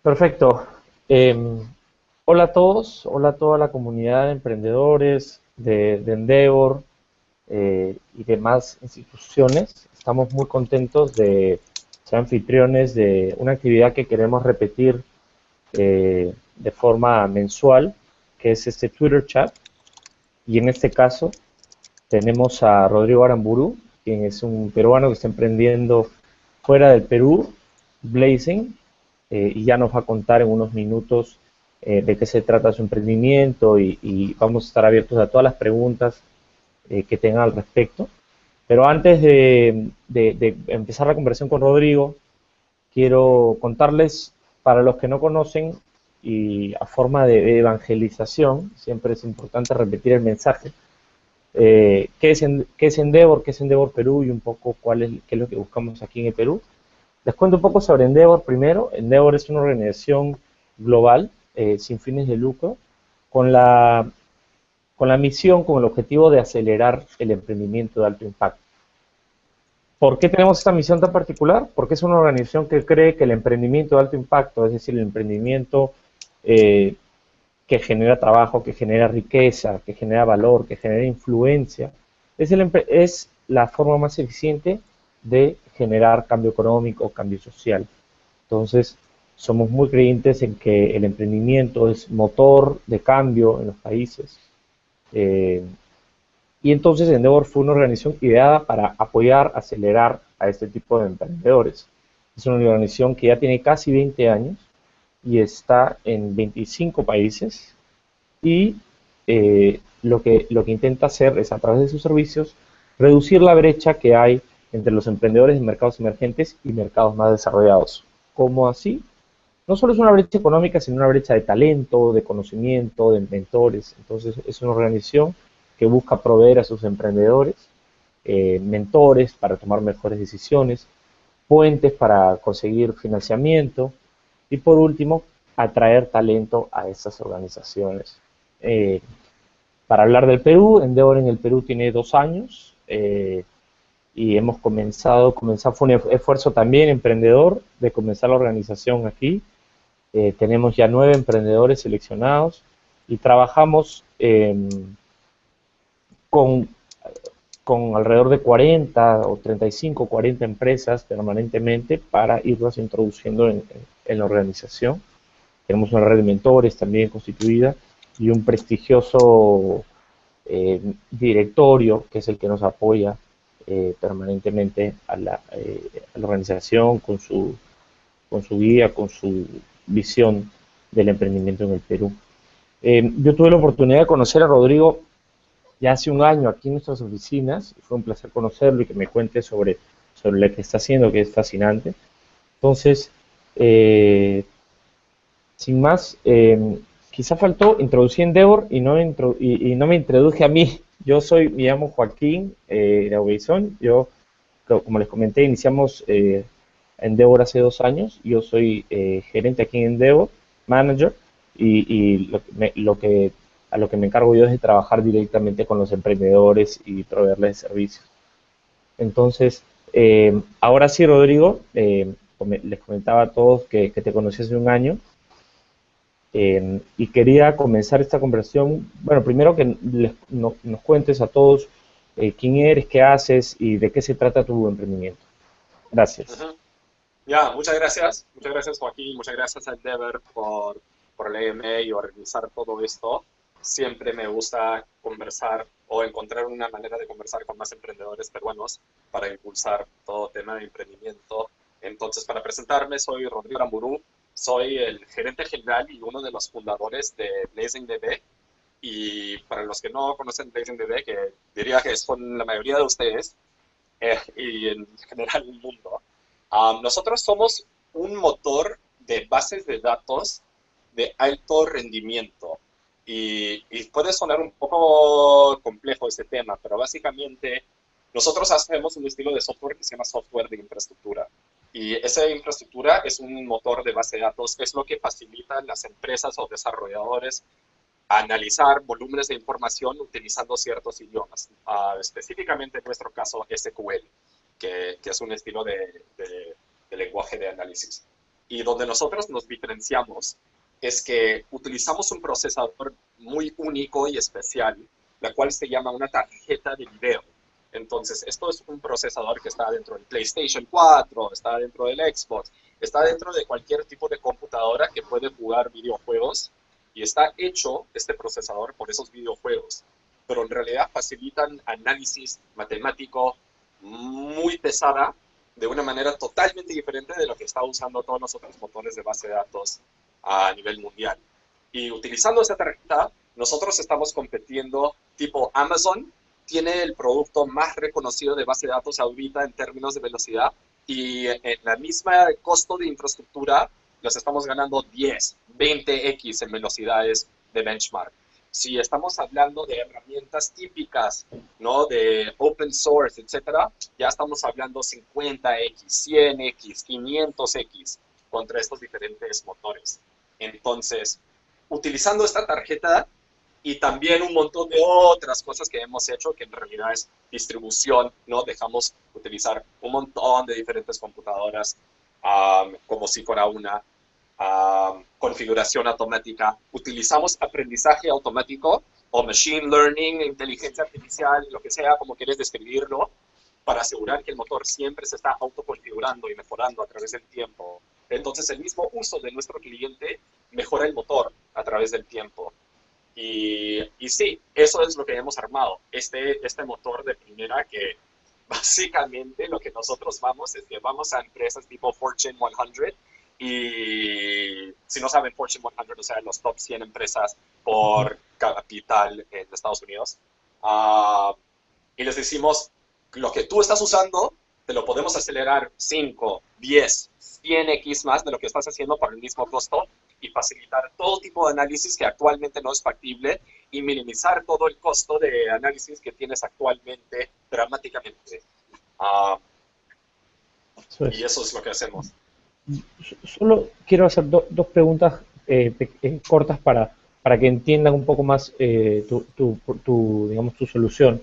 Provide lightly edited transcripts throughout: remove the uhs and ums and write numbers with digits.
Perfecto. Em, Hola a todos, hola a toda la comunidad de emprendedores de Endeavor y demás instituciones. Estamos muy contentos de ser anfitriones de una actividad que queremos repetir de forma mensual, que es este Twitter chat. Y en este caso tenemos a Rodrigo Aramburu, quien es un peruano que está emprendiendo fuera del Perú, Blazing, y ya nos va a contar en unos minutos de qué se trata su emprendimiento y vamos a estar abiertos a todas las preguntas que tengan al respecto. Pero antes de empezar la conversación con Rodrigo, quiero contarles, para los que no conocen, y a forma de evangelización, siempre es importante repetir el mensaje, qué es Endeavor Perú y un poco qué es lo que buscamos aquí en el Perú. Les cuento un poco sobre Endeavor primero. Endeavor es una organización global sin fines de lucro con con la misión, con el objetivo de acelerar el emprendimiento de alto impacto. ¿Por qué tenemos esta misión tan particular? Porque es una organización que cree que el emprendimiento de alto impacto, es decir, el emprendimiento eh, que genera trabajo, que genera riqueza, que genera valor, que genera influencia, es la forma más eficiente de generar cambio económico, cambio social. Entonces, somos muy creyentes en que el emprendimiento es motor de cambio en los países. eh, y entonces Endeavor fue una organización ideada para apoyar, acelerar a este tipo de emprendedores. Es una organización que ya tiene casi 20 años y está en 25 países y lo que intenta hacer es, a través de sus servicios, reducir la brecha que hay entre los emprendedores de mercados emergentes y mercados más desarrollados. ¿Cómo así? No solo es una brecha económica, sino una brecha de talento, de conocimiento, de mentores. Entonces, es una organización que busca proveer a sus emprendedores mentores para tomar mejores decisiones, puentes para conseguir financiamiento y, por último, atraer talento a estas organizaciones. Eh, para hablar del Perú, Endeavor en el Perú tiene 2 años y hemos fue un esfuerzo también emprendedor de comenzar la organización aquí. Tenemos ya 9 emprendedores seleccionados y trabajamos con, con alrededor de 40 o 35, 40 empresas permanentemente para irlas introduciendo en la organización. Tenemos una red de mentores también constituida y un prestigioso directorio que es el que nos apoya permanentemente a la organización con su guía, con su visión del emprendimiento en el Perú. Yo tuve la oportunidad de conocer a Rodrigo ya hace un año aquí en nuestras oficinas. Fue un placer conocerlo y que me cuente sobre lo que está haciendo, que es fascinante. Entonces, eh, sin más, quizá faltó introducir Endeavor y no me introduje a mí. Me llamo Joaquín de Aubizón. Como les comenté, iniciamos Endeavor hace 2 años. Yo soy gerente aquí en Endeavor, manager, y a lo que me encargo yo es de trabajar directamente con los emprendedores y proveerles servicios. Entonces, ahora sí, Rodrigo, les comentaba a todos que te conocí hace un año y quería comenzar esta conversación. Bueno, primero que nos cuentes a todos quién eres, qué haces y de qué se trata tu emprendimiento. Gracias. Ujú. Muchas gracias Joaquín, muchas gracias a Endeavor por leerme y organizar todo esto. Siempre me gusta conversar o encontrar una manera de conversar con más emprendedores peruanos para impulsar todo tema de emprendimiento. Entonces, para presentarme, soy Rodrigo Aramburu, soy el gerente general y uno de los fundadores de BlazingDB. Y para los que no conocen BlazingDB, que diría que son la mayoría de ustedes, y en general el mundo. Nosotros somos un motor de bases de datos de alto rendimiento. Y puede sonar un poco complejo este tema, pero básicamente nosotros hacemos un estilo de software que se llama software de infraestructura. Y esa infraestructura es un motor de base de datos, que es lo que facilita a las empresas o desarrolladores a analizar volúmenes de información utilizando ciertos idiomas, específicamente en nuestro caso SQL, que es un estilo de lenguaje de análisis. Y donde nosotros nos diferenciamos es que utilizamos un procesador muy único y especial, la cual se llama una tarjeta de video. Entonces, esto es un procesador que está dentro del PlayStation 4, está dentro del Xbox, está dentro de cualquier tipo de computadora que puede jugar videojuegos y está hecho este procesador por esos videojuegos. Pero en realidad facilitan análisis matemático muy pesada de una manera totalmente diferente de lo que está usando todos los otros motores de base de datos a nivel mundial. Y utilizando esta tarjeta, nosotros estamos compitiendo tipo Amazon, tiene el producto más reconocido de base de datos ahorita en términos de velocidad y en la misma costo de infraestructura los estamos ganando 10, 20x en velocidades de benchmark. Si estamos hablando de herramientas típicas, ¿no? De open source, etcétera, ya estamos hablando 50x, 100x, 500x contra estos diferentes motores. Entonces, utilizando esta tarjeta y también un montón de otras cosas que hemos hecho, que en realidad es distribución, ¿no? Dejamos utilizar un montón de diferentes computadoras como si fuera una configuración automática. Utilizamos aprendizaje automático o machine learning, inteligencia artificial, lo que sea, como quieres describirlo, para asegurar que el motor siempre se está autoconfigurando y mejorando a través del tiempo. Entonces, el mismo uso de nuestro cliente mejora el motor a través del tiempo. Y sí, eso es lo que hemos armado. Este motor de primera que básicamente lo que nosotros vamos es que vamos a empresas tipo Fortune 100 y si no saben Fortune 100, o sea, los top 100 empresas por capital en Estados Unidos, y les decimos, lo que tú estás usando, te lo podemos acelerar 5, 10, 100x más de lo que estás haciendo por el mismo costo y facilitar todo tipo de análisis que actualmente no es factible y minimizar todo el costo de análisis que tienes actualmente dramáticamente. Y eso es lo que hacemos. Solo quiero hacer dos preguntas cortas para que entiendan un poco más digamos, tu solución.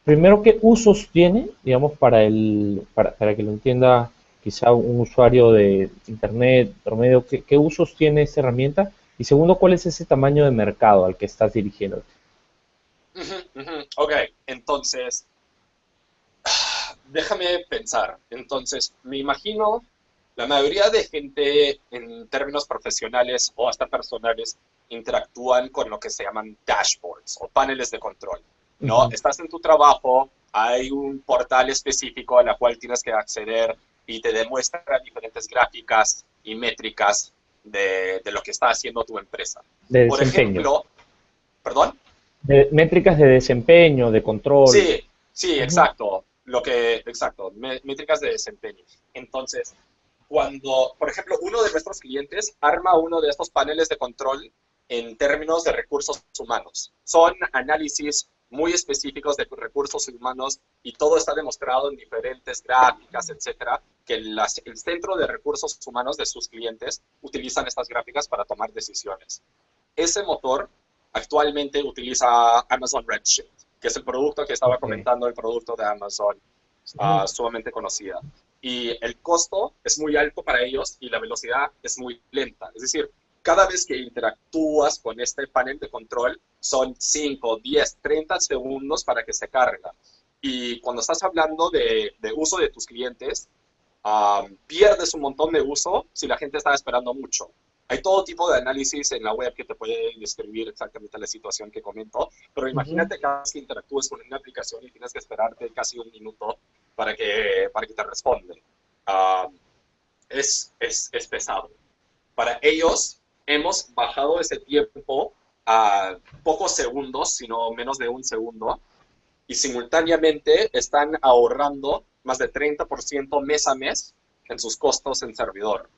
Primero, ¿qué usos tiene, digamos, para que lo entienda quizá un usuario de Internet promedio, qué usos tiene esta herramienta? Y segundo, ¿cuál es ese tamaño de mercado al que estás dirigiendo? Ok, entonces, déjame pensar. Entonces, me imagino la mayoría de gente en términos profesionales o hasta personales interactúan con lo que se llaman dashboards o paneles de control, ¿no? Estás en tu trabajo, hay un portal específico al cual tienes que acceder y te demuestra diferentes gráficas y métricas de lo que está haciendo tu empresa. De Por desempeño. ejemplo, ¿perdón? Métricas de desempeño, de control. Sí, exacto. Exacto, métricas de desempeño. Entonces, cuando, por ejemplo, uno de nuestros clientes arma uno de estos paneles de control en términos de recursos humanos. Son análisis muy específicos de recursos humanos y todo está demostrado en diferentes gráficas, etcétera, que el centro de recursos humanos de sus clientes utilizan estas gráficas para tomar decisiones. Ese motor actualmente utiliza Amazon Redshift, que es el producto que estaba comentando, el producto de Amazon, sumamente conocida. Y el costo es muy alto para ellos y la velocidad es muy lenta. Es decir, cada vez que interactúas con este panel de control son 5, 10, 30 segundos para que se cargue. Y cuando estás hablando de uso de tus clientes, pierdes un montón de uso si la gente está esperando mucho. Hay todo tipo de análisis en la web que te puede describir exactamente la situación que comento, pero imagínate cada vez que interactúes con una aplicación y tienes que esperarte casi un minuto para que te respondan. Es pesado. Para ellos, hemos bajado ese tiempo a pocos segundos, sino menos de un segundo, y simultáneamente están ahorrando más de 30% mes a mes en sus costos en servidor,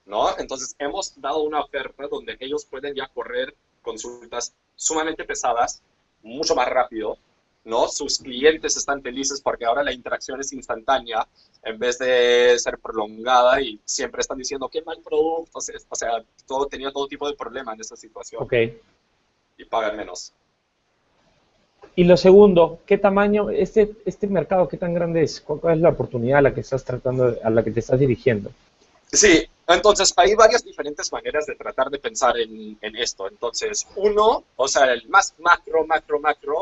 ¿no? Entonces, hemos dado una oferta donde ellos pueden ya correr consultas sumamente pesadas, mucho más rápido, ¿no? Sus clientes están felices porque ahora la interacción es instantánea en vez de ser prolongada y siempre están diciendo qué mal producto, o sea, tenía todo tipo de problema en esa situación. Okay. Y pagan menos. Y lo segundo, ¿qué tamaño, este mercado, qué tan grande es? ¿Cuál es la oportunidad a la que estás a la que te estás dirigiendo? Sí, entonces hay varias diferentes maneras de tratar de pensar en esto. Entonces, uno, o sea, el más macro,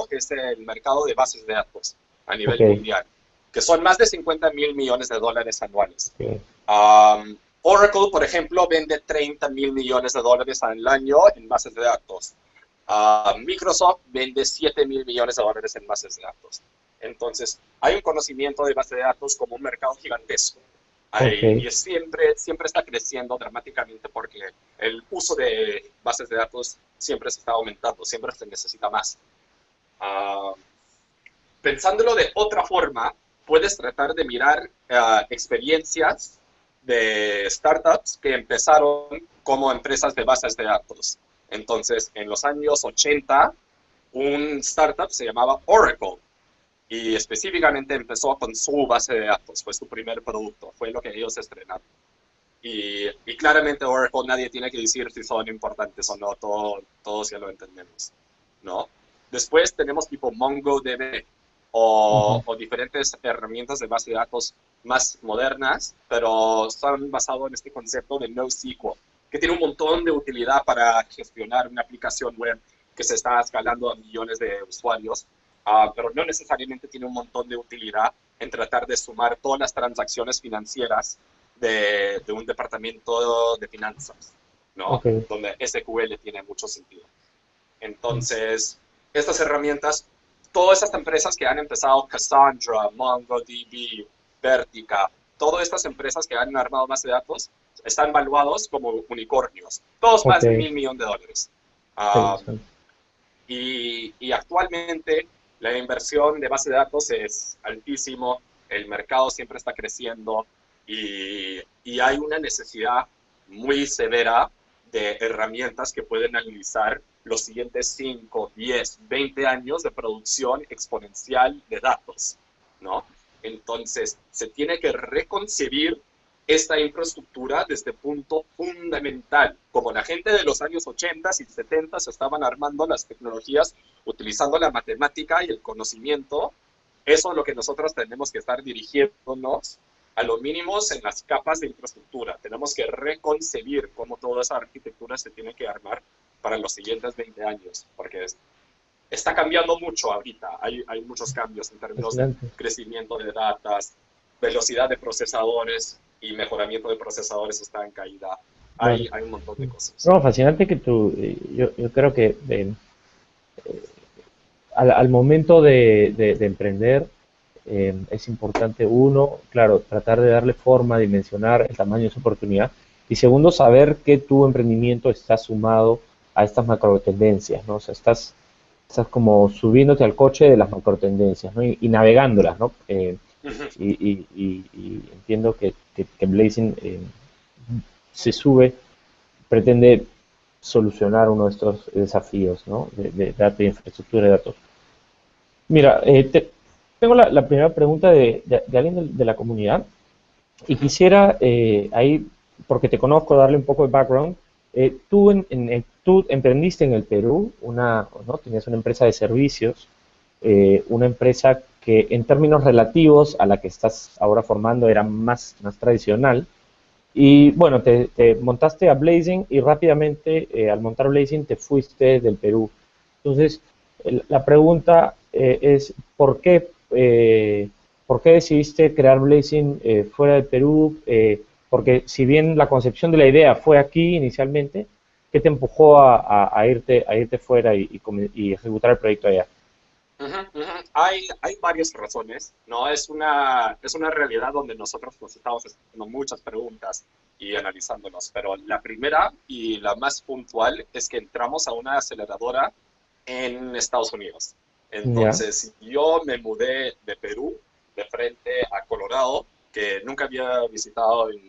es el mercado de bases de datos a Ok, nivel mundial, que son más de 50.000 millones de dólares anuales. ok, Oracle, por ejemplo, vende 30.000 millones de dólares al año en bases de datos. Microsoft vende 7.000 millones de dólares en bases de datos. Entonces, hay un conocimiento de bases de datos como un mercado gigantesco. ok, Y siempre está creciendo dramáticamente porque el uso de bases de datos siempre se está aumentando, siempre se necesita más. Uh, Pensándolo de otra forma, puedes tratar de mirar experiencias de startups que empezaron como empresas de bases de datos. Entonces, en los años 80, un startup se llamaba Oracle y específicamente empezó con su base de datos, fue su primer producto, fue lo que ellos estrenaron. Y claramente Oracle nadie tiene que decir si son importantes o no, todos ya lo entendemos, ¿no? Después tenemos tipo MongoDB ujú, o diferentes herramientas de base de datos más modernas, pero están basados en este concepto de NoSQL, que tiene un montón de utilidad para gestionar una aplicación web que se está escalando a millones de usuarios, pero no necesariamente tiene un montón de utilidad en tratar de sumar todas las transacciones financieras de un departamento de finanzas, ¿no? ok, Donde SQL tiene mucho sentido. Entonces, estas herramientas, todas estas empresas que han empezado, Cassandra, MongoDB, Vertica, todas estas empresas que han armado más de datos, están valuados como unicornios, todos ok, más de 1.000 millones de dólares. Um, interesante. y actualmente la inversión de base de datos es altísimo, el mercado siempre está creciendo y hay una necesidad muy severa de herramientas que pueden analizar los siguientes 5, 10, 20 años de producción exponencial de datos, ¿no? Entonces, se tiene que reconcebir esta infraestructura desde punto fundamental. Como la gente de los años 80 y 70 estaban armando las tecnologías utilizando la matemática y el conocimiento, eso es lo que nosotros tenemos que estar dirigiéndonos a lo mínimo en las capas de infraestructura. Tenemos que reconcebir cómo toda esa arquitectura se tiene que armar para los siguientes 20 años, porque está cambiando mucho ahorita. Hay muchos cambios en términos de Fascinante. crecimiento de datas, velocidad de procesadores y mejoramiento de procesadores está en caída. Claro. Hay un montón de cosas. No, fascinante que tú, yo creo que al momento de emprender es importante, uno, claro, tratar de darle forma, dimensionar el tamaño de esa oportunidad, y segundo, saber que tu emprendimiento está sumado a estas macro tendencias, ¿no? O sea, estás como subiéndote al coche de las macro tendencias, ¿no? Y navegándolas, ¿no? Y entiendo que Blazing se sube, pretende solucionar uno de estos desafíos, ¿no? De datos y infraestructura de datos. Mira, tengo la primera pregunta de alguien de la comunidad y quisiera ahí, porque te conozco, darle un poco de background. Tú emprendiste en el Perú, ¿no? Tenías una empresa de servicios, una empresa que en términos relativos a la que estás ahora formando era más tradicional. Y bueno, te montaste a Blazing y rápidamente al montar Blazing te fuiste del Perú. Entonces, la pregunta es, ¿por qué decidiste crear Blazing fuera del Perú? Porque si bien la concepción de la idea fue aquí inicialmente, ¿qué te empujó a irte fuera y ejecutar el proyecto allá? Hay varias razones, ¿no? Es una realidad donde nosotros nos estamos haciendo muchas preguntas y analizándonos, pero la primera y la más puntual es que entramos a una aceleradora en Estados Unidos. Ya, Entonces, yo me mudé de Perú de frente a Colorado, que nunca había visitado en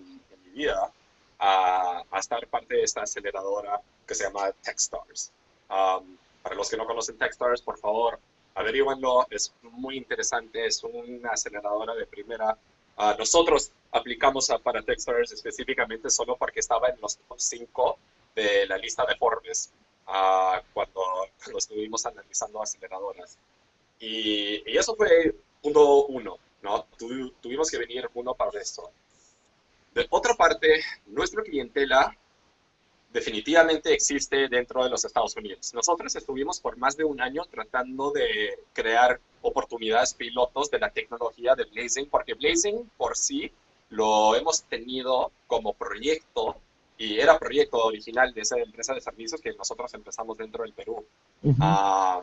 mi vida, a estar parte de esta aceleradora que se llama Techstars. Para los que no conocen Techstars, por favor, averíguenlo, es muy interesante, es una aceleradora de primera. Nosotros aplicamos para Techstars específicamente solo porque estaba en los top 5 de la lista de Forbes cuando estuvimos analizando aceleradoras. Y eso fue punto uno, ¿no? Tuvimos que venir uno para esto. De otra parte, parte, nuestra clientela definitivamente existe dentro de los Estados Unidos. Nosotros estuvimos por más de un año tratando de crear oportunidades pilotos de la tecnología de Blazing, porque Blazing por sí lo hemos tenido como proyecto y era proyecto original de esa empresa de servicios que nosotros empezamos dentro del Perú Ujú. uh,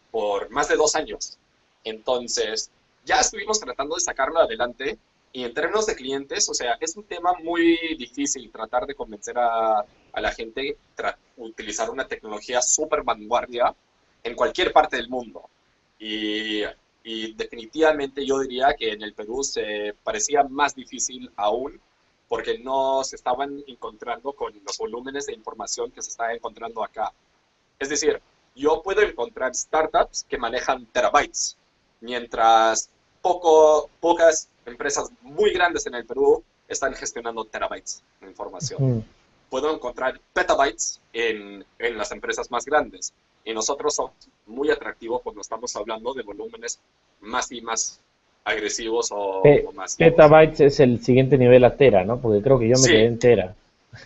por más de 2 años. Entonces, ya estuvimos tratando de sacarlo adelante y en términos de clientes, o sea, es un tema muy difícil tratar de convencer a la gente utilizar una tecnología súper vanguardia en cualquier parte del mundo. Y, y definitivamente yo diría que en el Perú se parecía más difícil aún porque no se estaban encontrando con los volúmenes de información que se está encontrando acá. Es decir, yo puedo encontrar startups que manejan terabytes, mientras pocas empresas muy grandes en el Perú están gestionando terabytes de información. Ujú. Puedo encontrar petabytes en las empresas más grandes. Y nosotros somos muy atractivos cuando estamos hablando de volúmenes más y más agresivos o masivos. Petabytes es el siguiente nivel a tera, ¿no? Porque creo que yo me quedé Sí, en tera.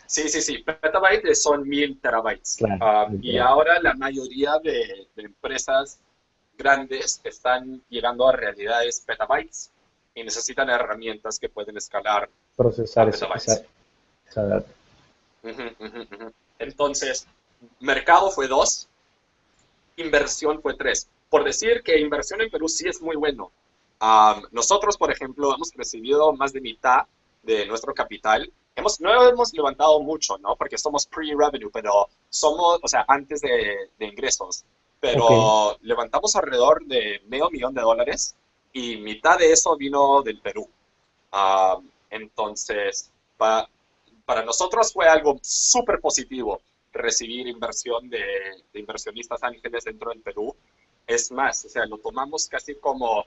sí. Petabytes son 1000 terabytes. Claro, Y literal. ahora la mayoría de empresas grandes están llegando a realidades petabytes y necesitan herramientas que pueden escalar Procesar a esa, petabytes. esa data. Entonces, mercado fue 2, inversión fue 3. Por decir que inversión en Perú sí es muy bueno. Nosotros, por ejemplo, hemos recibido más de mitad de nuestro capital. No hemos levantado mucho, ¿no? Porque somos pre-revenue, pero somos, o sea, antes de ingresos. Ok. Pero levantamos alrededor de $500,000 y mitad de eso vino del Perú. Entonces, para nosotros fue algo súper positivo recibir inversión de inversionistas ángeles dentro del Perú. Es más, o sea, lo tomamos casi como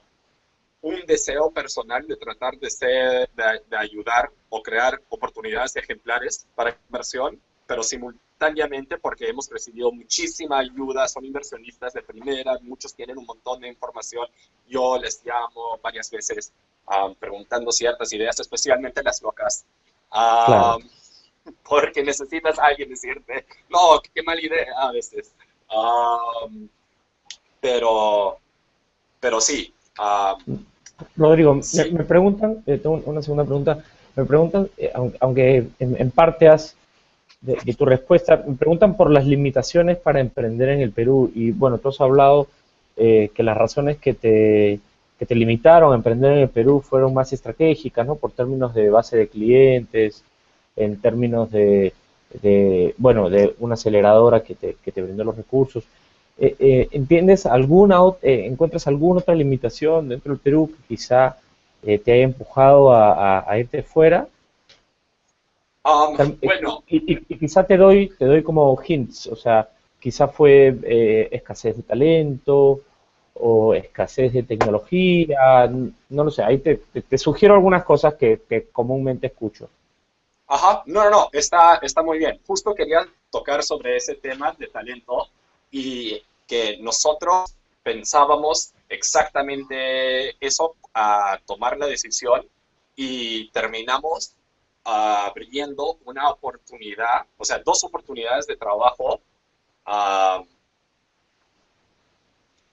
un deseo personal de tratar de ayudar o crear oportunidades ejemplares para inversión, pero simultáneamente porque hemos recibido muchísima ayuda, son inversionistas de primera, muchos tienen un montón de información. Yo les llamo varias veces preguntando ciertas ideas, especialmente las locas, Claro. um, porque necesitas a alguien decirte, no, qué mala idea a veces. Um, pero, pero sí, Rodrigo, sí. me preguntan, tengo una segunda pregunta, me preguntan, aunque en parte has de tu respuesta, me preguntan por las limitaciones para emprender en el Perú y bueno, tú has hablado que las razones que te limitaron a emprender en el Perú fueron más estratégicas, ¿no? Por términos de base de clientes, en términos bueno, de una aceleradora que te brindó los recursos. ¿Entiendes encuentras alguna otra limitación dentro del Perú que quizá te haya empujado a irte fuera? Bueno, Y quizá te doy como hints, o sea, quizá fue escasez de talento o escasez de tecnología, no lo sé, ahí te sugiero algunas cosas que comúnmente escucho. ajá, no, está muy bien. Justo quería tocar sobre ese tema de talento y que nosotros pensábamos exactamente eso a tomar la decisión y terminamos abriendo una oportunidad, o sea, dos oportunidades de trabajo ah,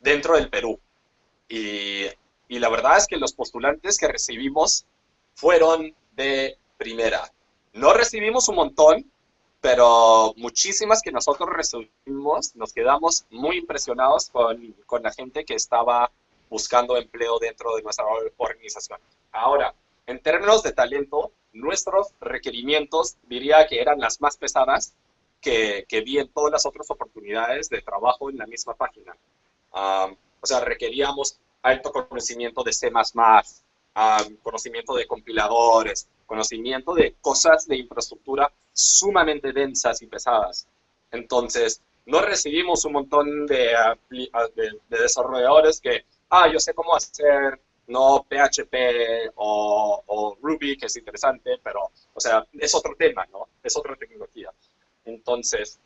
dentro del Perú. Y, y la verdad es que los postulantes que recibimos fueron de primera. No recibimos un montón, pero muchísimas que nosotros recibimos, nos quedamos muy impresionados con la gente que estaba buscando empleo dentro de nuestra organización. Ahora, en términos de talento, nuestros requerimientos diría que eran las más pesadas que vi en todas las otras oportunidades de trabajo en la misma página. O sea, requeríamos alto conocimiento de C++, conocimiento de compiladores, conocimiento de cosas de infraestructura sumamente densas y pesadas. Entonces, no recibimos un montón de desarrolladores que, yo sé cómo hacer, no PHP o Ruby, que es interesante, pero, o sea, es otro tema, ¿no? Es otra tecnología. Entonces,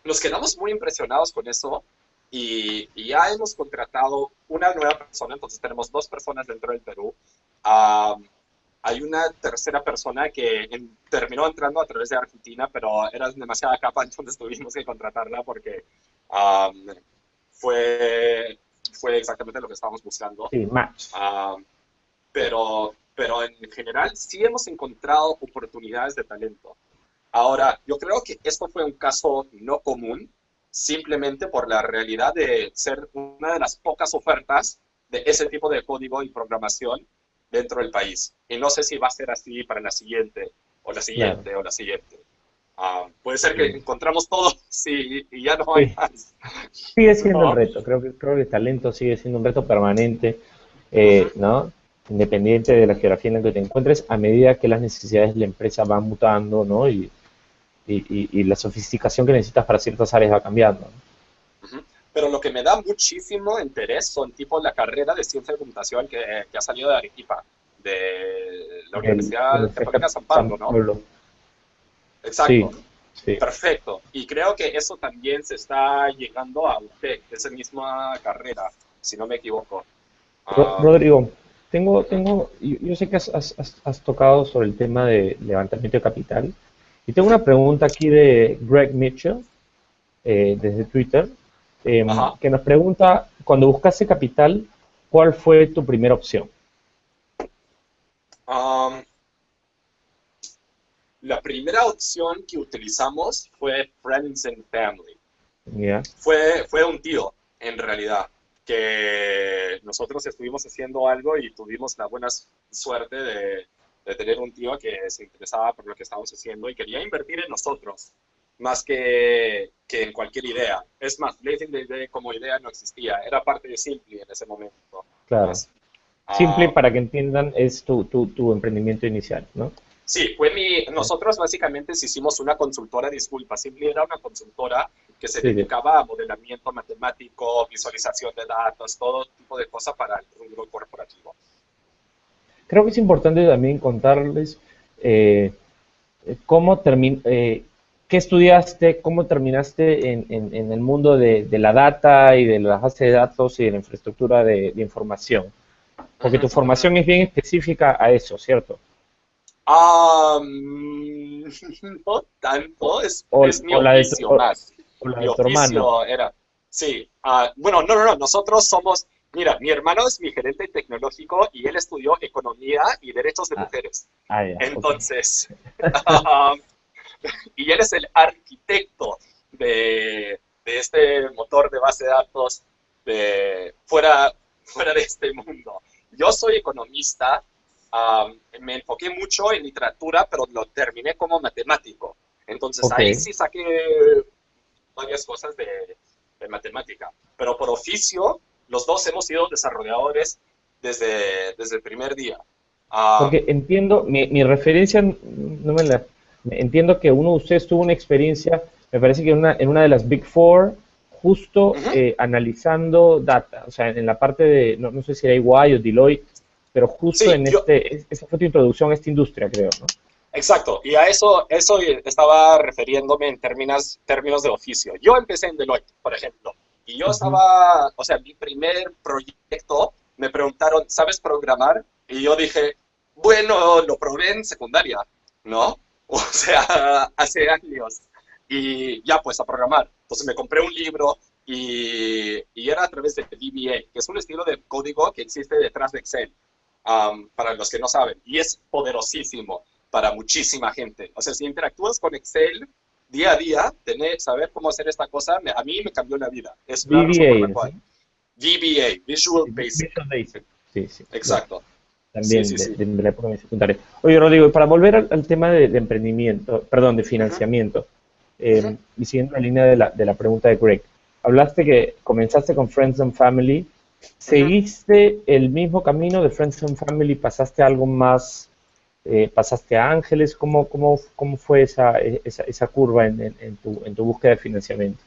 nos quedamos muy impresionados con eso y ya hemos contratado una nueva persona, entonces tenemos dos personas dentro del Perú, a, hay una tercera persona que terminó entrando a través de Argentina, pero era demasiada capa, entonces tuvimos que contratarla porque um, fue, fue exactamente lo que estábamos buscando. Sí, match. Um, pero en general sí hemos encontrado oportunidades de talento. Ahora, yo creo que esto fue un caso no común, simplemente por la realidad de ser una de las pocas ofertas de ese tipo de código y programación dentro del país. Y no sé si va a ser así para la siguiente, o la Claro. siguiente, o la siguiente. Puede ser que Sí. encontramos todo sí, y ya no hay Sí. más. Sigue siendo un ¿No? reto, creo que el talento sigue siendo un reto permanente, Ujú. ¿no? Independiente de la geografía en la que te encuentres, a medida que las necesidades de la empresa van mutando, ¿no? Y la sofisticación que necesitas para ciertas áreas va cambiando, ¿no? Ujú. Pero lo que me da muchísimo interés son tipo la carrera de ciencia de computación que ha salido de Arequipa, de la De Universidad la Católica San San Pablo, ¿no? Pablo. Sí, Exacto, sí. perfecto. Y creo que eso también se está llegando a UTEC, esa misma carrera, si no me equivoco. Am, Rodrigo, ujú, yo sé que has tocado sobre el tema de levantamiento de capital y tengo ujú, una pregunta aquí de Greg Mitchell, desde Twitter, ajá. que nos pregunta, cuando buscaste capital, ¿cuál fue tu primera opción? Am, la primera opción que utilizamos fue Friends and Family. ¿Ya? Fue un tío, en realidad, que nosotros estuvimos haciendo algo y tuvimos la buena suerte de tener un tío que se interesaba por lo que estábamos haciendo y quería invertir en nosotros, más que en cualquier idea. Es más, Blazing the Idea como idea no existía, era parte de Simply en ese momento, Claro. más. Simple, Ah, para que entiendan, es tu emprendimiento inicial, ¿no? Sí, nosotros básicamente hicimos una consultora, disculpa, Simply era una consultora que se Sí, dedicaba a modelamiento matemático, visualización de datos, todo tipo de cosas para el rubro corporativo. creo que es importante también contarles eh, cómo qué estudiaste, cómo terminaste en el mundo de la data y de la base de datos y de la infraestructura de información. Porque Ujú, tu ujú, ujú. formación es bien específica a eso, ¿cierto? No O, tanto, o- es mi o la de oficio más. o la Mi de tu hermano. oficio era, sí, bueno, no, no, no, nosotros somos, mira, mi hermano es mi gerente tecnológico y él estudió economía y derechos de Ah, mujeres. ya, ok. Entonces, y él es el arquitecto de este motor de base de datos fuera de este mundo. Yo soy economista, me enfoqué mucho en literatura, pero lo terminé como matemático. Entonces Ok. ahí sí saqué varias cosas de matemática. Pero por oficio, los dos hemos sido desarrolladores desde el primer día. Porque Um, entiendo, mi referencia, no me la, entiendo que uno de ustedes tuvo una experiencia, me parece que en una de las Big Four, justo uh-huh. analizando data, o sea, en la parte de, no sé si era EY o Deloitte, pero justo Sí, esa fue tu introducción a esta industria, creo, ¿no? exacto, y a eso estaba refiriéndome en términos de oficio. Yo empecé en Deloitte, por ejemplo, y yo Ujú. estaba, o sea, mi primer proyecto, me preguntaron, ¿sabes programar? Y yo dije, bueno, lo probé en secundaria, ¿no? O sea, hace años. Y ya, pues a programar. Entonces me compré un libro y era a través de VBA, que es un estilo de código que existe detrás de Excel, para los que no saben, y es poderosísimo para muchísima gente. O sea, si interactúas con Excel día a día, saber cómo hacer esta cosa, a mí me cambió la vida. Es la razón por la VBA, cual. ¿sí? VBA, Visual Basic. Visual Basic. Sí, sí, claro. Exacto. Sí, También sí, sí. de la época de mi secundaria. Oye, Rodrigo, y para volver al tema de emprendimiento, perdón, de Uh -huh, financiamiento, uh -huh, y siguiendo la línea de la pregunta de Greg, hablaste que comenzaste con Friends and Family, uh -huh. ¿seguiste el mismo camino de Friends and Family? ¿Pasaste a algo más? ¿Pasaste a Ángeles? ¿Cómo fue esa curva en tu búsqueda de financiamiento?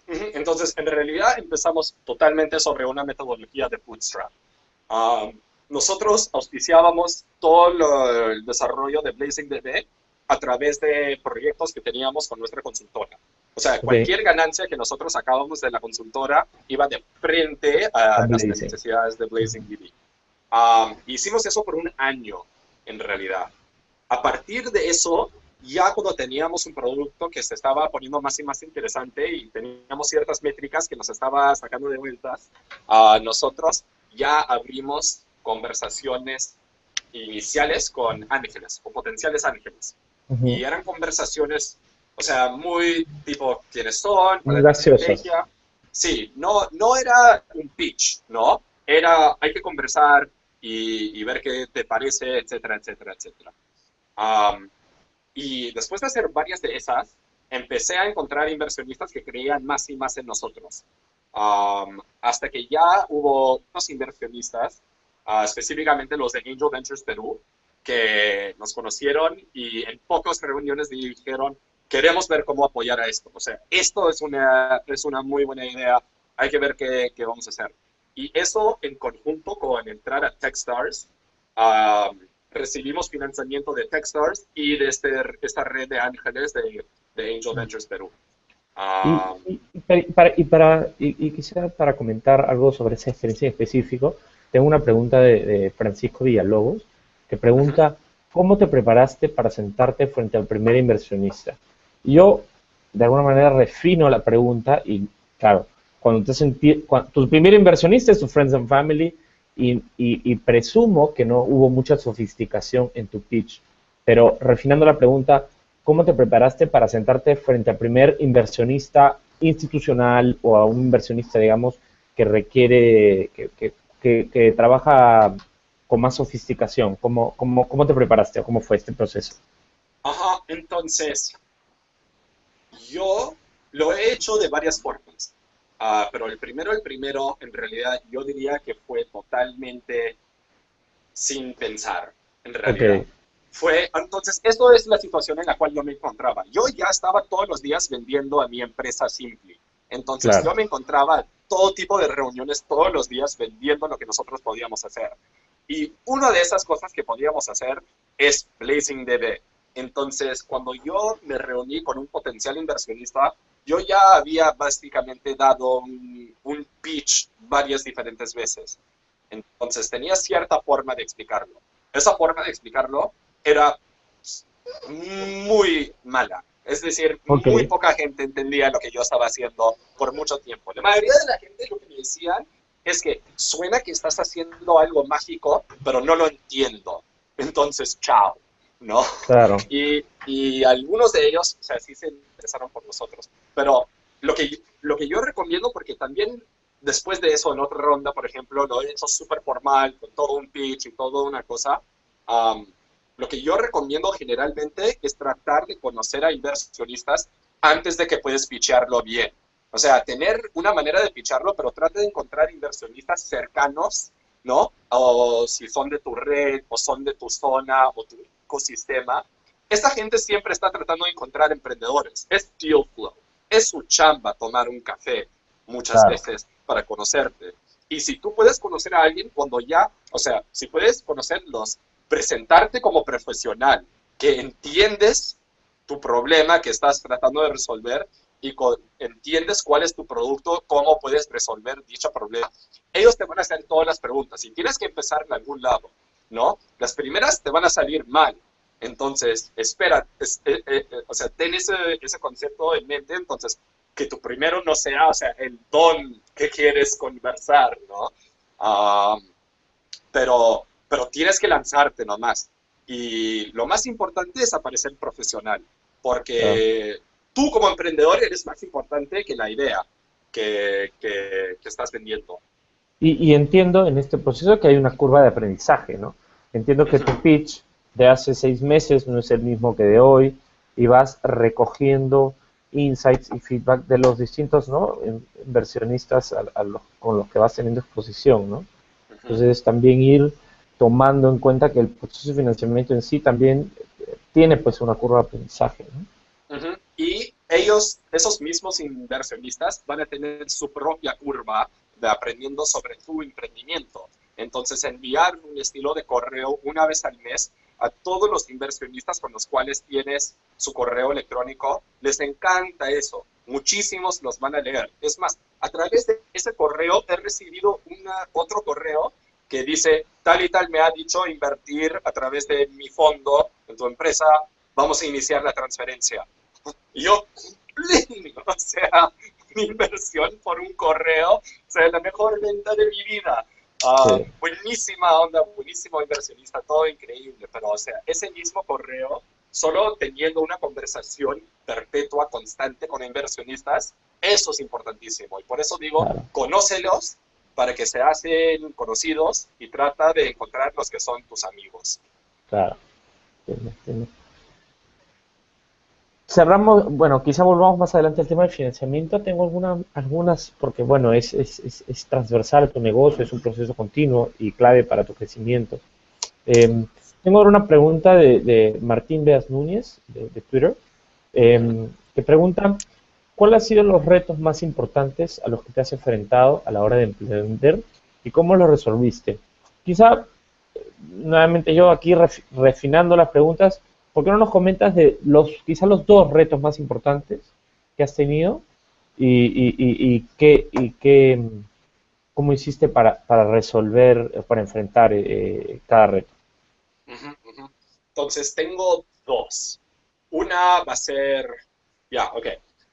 Entonces, en realidad empezamos totalmente sobre una metodología de bootstrap. Nosotros auspiciábamos todo el desarrollo de BlazingDB a través de proyectos que teníamos con nuestra consultora. O sea, Ok, cualquier ganancia que nosotros sacábamos de la consultora iba de frente a a las Blazing. necesidades de BlazingDB. Hicimos eso por un año en realidad. A partir de eso, ya cuando teníamos un producto que se estaba poniendo más y más interesante y teníamos ciertas métricas que nos estaba sacando de vueltas, nosotros ya abrimos conversaciones iniciales con ángeles, con potenciales ángeles. Ujú. Y eran conversaciones, o sea, muy tipo, ¿quiénes son? ¿Cuál Muy es la graciosas. estrategia? Sí, no era un pitch, ¿no? Era, hay que conversar y ver qué te parece, etcétera, etcétera, etcétera. Um, y después de hacer varias de esas, empecé a encontrar inversionistas que creían más y más en nosotros. Hasta que ya hubo unos inversionistas, específicamente los de Angel Ventures Perú, que nos conocieron y en pocas reuniones dijeron, queremos ver cómo apoyar a esto. O sea, esto es una muy buena idea, hay que ver qué vamos a hacer. Y eso en conjunto con entrar a Techstars, recibimos financiamiento de Techstars y de esta red de ángeles de Angel Ventures Perú. Y, Um, y quisiera para comentar algo sobre esa experiencia en específico, tengo una pregunta de Francisco Villalobos, que uh -huh, pregunta, ¿cómo te preparaste para sentarte frente al primer inversionista? Y yo, de alguna manera, refino la pregunta y, claro, tu primer inversionista es tu Friends and Family y presumo que no hubo mucha sofisticación en tu pitch, pero refinando la pregunta, ¿cómo te preparaste para sentarte frente al primer inversionista institucional o a un inversionista, digamos, que requiere, que trabaja con más sofisticación? ¿Cómo te preparaste o cómo fue este proceso? ajá, entonces, yo lo he hecho de varias formas. Pero el primero, en realidad, yo diría que fue totalmente sin pensar, en Ok, realidad. Entonces, esto es la situación en la cual yo me encontraba. Yo ya estaba todos los días vendiendo a mi empresa Simply. Entonces, claro, yo me encontraba todo tipo de reuniones todos los días vendiendo lo que nosotros podíamos hacer. Y una de esas cosas que podíamos hacer es BlazingDB. Entonces, cuando yo me reuní con un potencial inversionista, yo ya había básicamente dado un pitch varias diferentes veces. Entonces, tenía cierta forma de explicarlo. Esa forma de explicarlo era muy mala. Es decir, ok, muy poca gente entendía lo que yo estaba haciendo por mucho tiempo. La mayoría de la gente lo que me decían es que suena que estás haciendo algo mágico, pero no lo entiendo. Entonces, chao, ¿no? claro. Y algunos de ellos, o sea, sí se interesaron por nosotros. Pero lo que yo recomiendo, porque también después de eso, en otra ronda, por ejemplo, lo he hecho súper formal, con todo un pitch y toda una cosa. Um, lo que yo recomiendo generalmente es tratar de conocer a inversionistas antes de que puedes pitcharlo bien. O sea, tener una manera de pitcharlo, pero trate de encontrar inversionistas cercanos, ¿no? O si son de tu red, o son de tu zona, o tu ecosistema. Esta gente siempre está tratando de encontrar emprendedores. Es deal flow. Es su chamba tomar un café muchas Claro. veces para conocerte. Y si tú puedes conocer a alguien cuando ya, o sea, si puedes conocerlos, presentarte como profesional, que entiendes tu problema que estás tratando de resolver y entiendes cuál es tu producto, cómo puedes resolver dicho problema. Ellos te van a hacer todas las preguntas y tienes que empezar en algún lado, ¿no? Las primeras te van a salir mal. Entonces, espera, o sea, ten ese concepto en mente, entonces, que tu primero no sea, o sea, el don que quieres conversar, ¿no? Pero tienes que lanzarte nomás. Y lo más importante es aparecer profesional, Claro. porque tú como emprendedor eres más importante que la idea que estás vendiendo. Y entiendo en este proceso que hay una curva de aprendizaje, ¿no? Entiendo que tu Ujú, pitch de hace 6 meses no es el mismo que de hoy y vas recogiendo insights y feedback de los distintos, ¿no? Inversionistas con los que vas teniendo exposición, ¿no? ujú. Entonces también ir tomando en cuenta que el proceso de financiamiento en sí también tiene pues una curva de aprendizaje, ¿no? Ujú. Y ellos, esos mismos inversionistas, van a tener su propia curva de aprendiendo sobre tu emprendimiento. Entonces, enviar un estilo de correo una vez al mes a todos los inversionistas con los cuales tienes su correo electrónico, les encanta eso. Muchísimos los van a leer. Es más, a través de ese correo he recibido otro correo que dice, tal y tal me ha dicho invertir a través de mi fondo en tu empresa, vamos a iniciar la transferencia. Y yo, o sea, mi inversión por un correo, o sea, la mejor venta de mi vida. Sí, Buenísima onda, buenísimo inversionista, todo increíble, pero o sea, ese mismo correo, solo teniendo una conversación perpetua, constante con inversionistas, eso es importantísimo. Y por eso digo, claro, conócelos para que se hacen conocidos y trata de encontrar los que son tus amigos. claro. Entiendo, entiendo. Cerramos, bueno, quizá volvamos más adelante al tema del financiamiento. Tengo algunas, porque bueno, es transversal a tu negocio, es un proceso continuo y clave para tu crecimiento. Tengo ahora una pregunta de Martín Beas Núñez, de Twitter, que pregunta, ¿cuáles han sido los retos más importantes a los que te has enfrentado a la hora de emprender y cómo los resolviste? Quizá, nuevamente yo aquí refinando las preguntas, ¿por qué no nos comentas de quizá los dos retos más importantes que has tenido y cómo hiciste para resolver, para enfrentar cada reto? Ujú, ujú. Entonces, tengo dos. Una va a ser, ya, ok.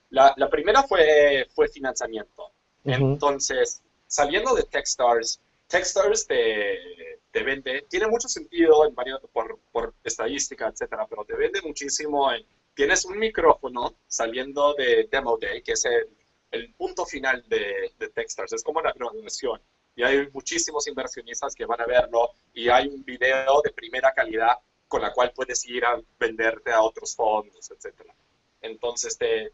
La primera fue financiamiento. Ujú, Entonces, saliendo de Techstars, Techstars te vende, tiene mucho sentido por estadística, etcétera, pero te vende muchísimo tienes un micrófono saliendo de Demo Day, que es el punto final de Techstars, es como la graduación. Y hay muchísimos inversionistas que van a verlo y hay un video de primera calidad con la cual puedes ir a venderte a otros fondos, etcétera. Entonces te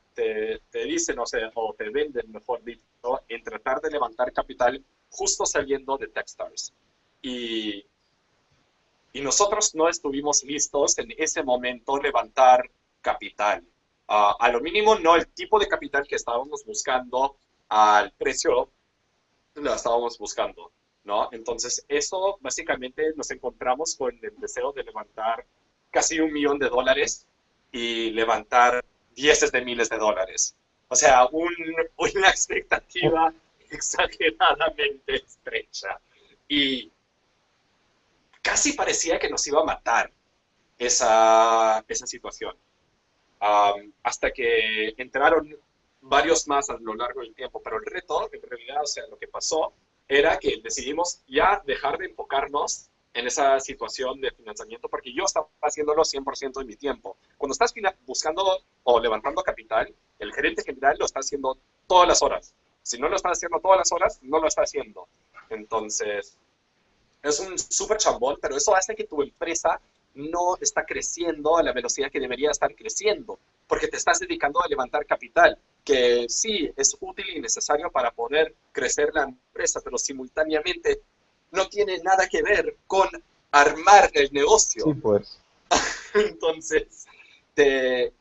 dicen, o te venden, mejor dicho, en tratar de levantar capital justo saliendo de Techstars. Y, y nosotros no estuvimos listos en ese momento levantar capital. A lo mínimo, no el tipo de capital que estábamos buscando, al precio lo estábamos buscando, ¿no? Entonces, eso básicamente nos encontramos con el deseo de levantar casi $1 millón y levantar dieces de miles de dólares. O sea, una expectativa exageradamente estrecha. Y casi parecía que nos iba a matar esa situación. Hasta que entraron varios más a lo largo del tiempo. Pero el reto, en realidad, o sea, lo que pasó era que decidimos ya dejar de enfocarnos en esa situación de financiamiento, porque yo estaba haciéndolo 100% de mi tiempo. Cuando estás buscando o levantando capital, el gerente general lo está haciendo todas las horas. Si no lo está haciendo todas las horas, no lo está haciendo. Entonces, es un súper chambón, pero eso hace que tu empresa no está creciendo a la velocidad que debería estar creciendo, porque te estás dedicando a levantar capital, que sí es útil y necesario para poder crecer la empresa, pero simultáneamente no tiene nada que ver con armar el sí, negocio. pues. Entonces, te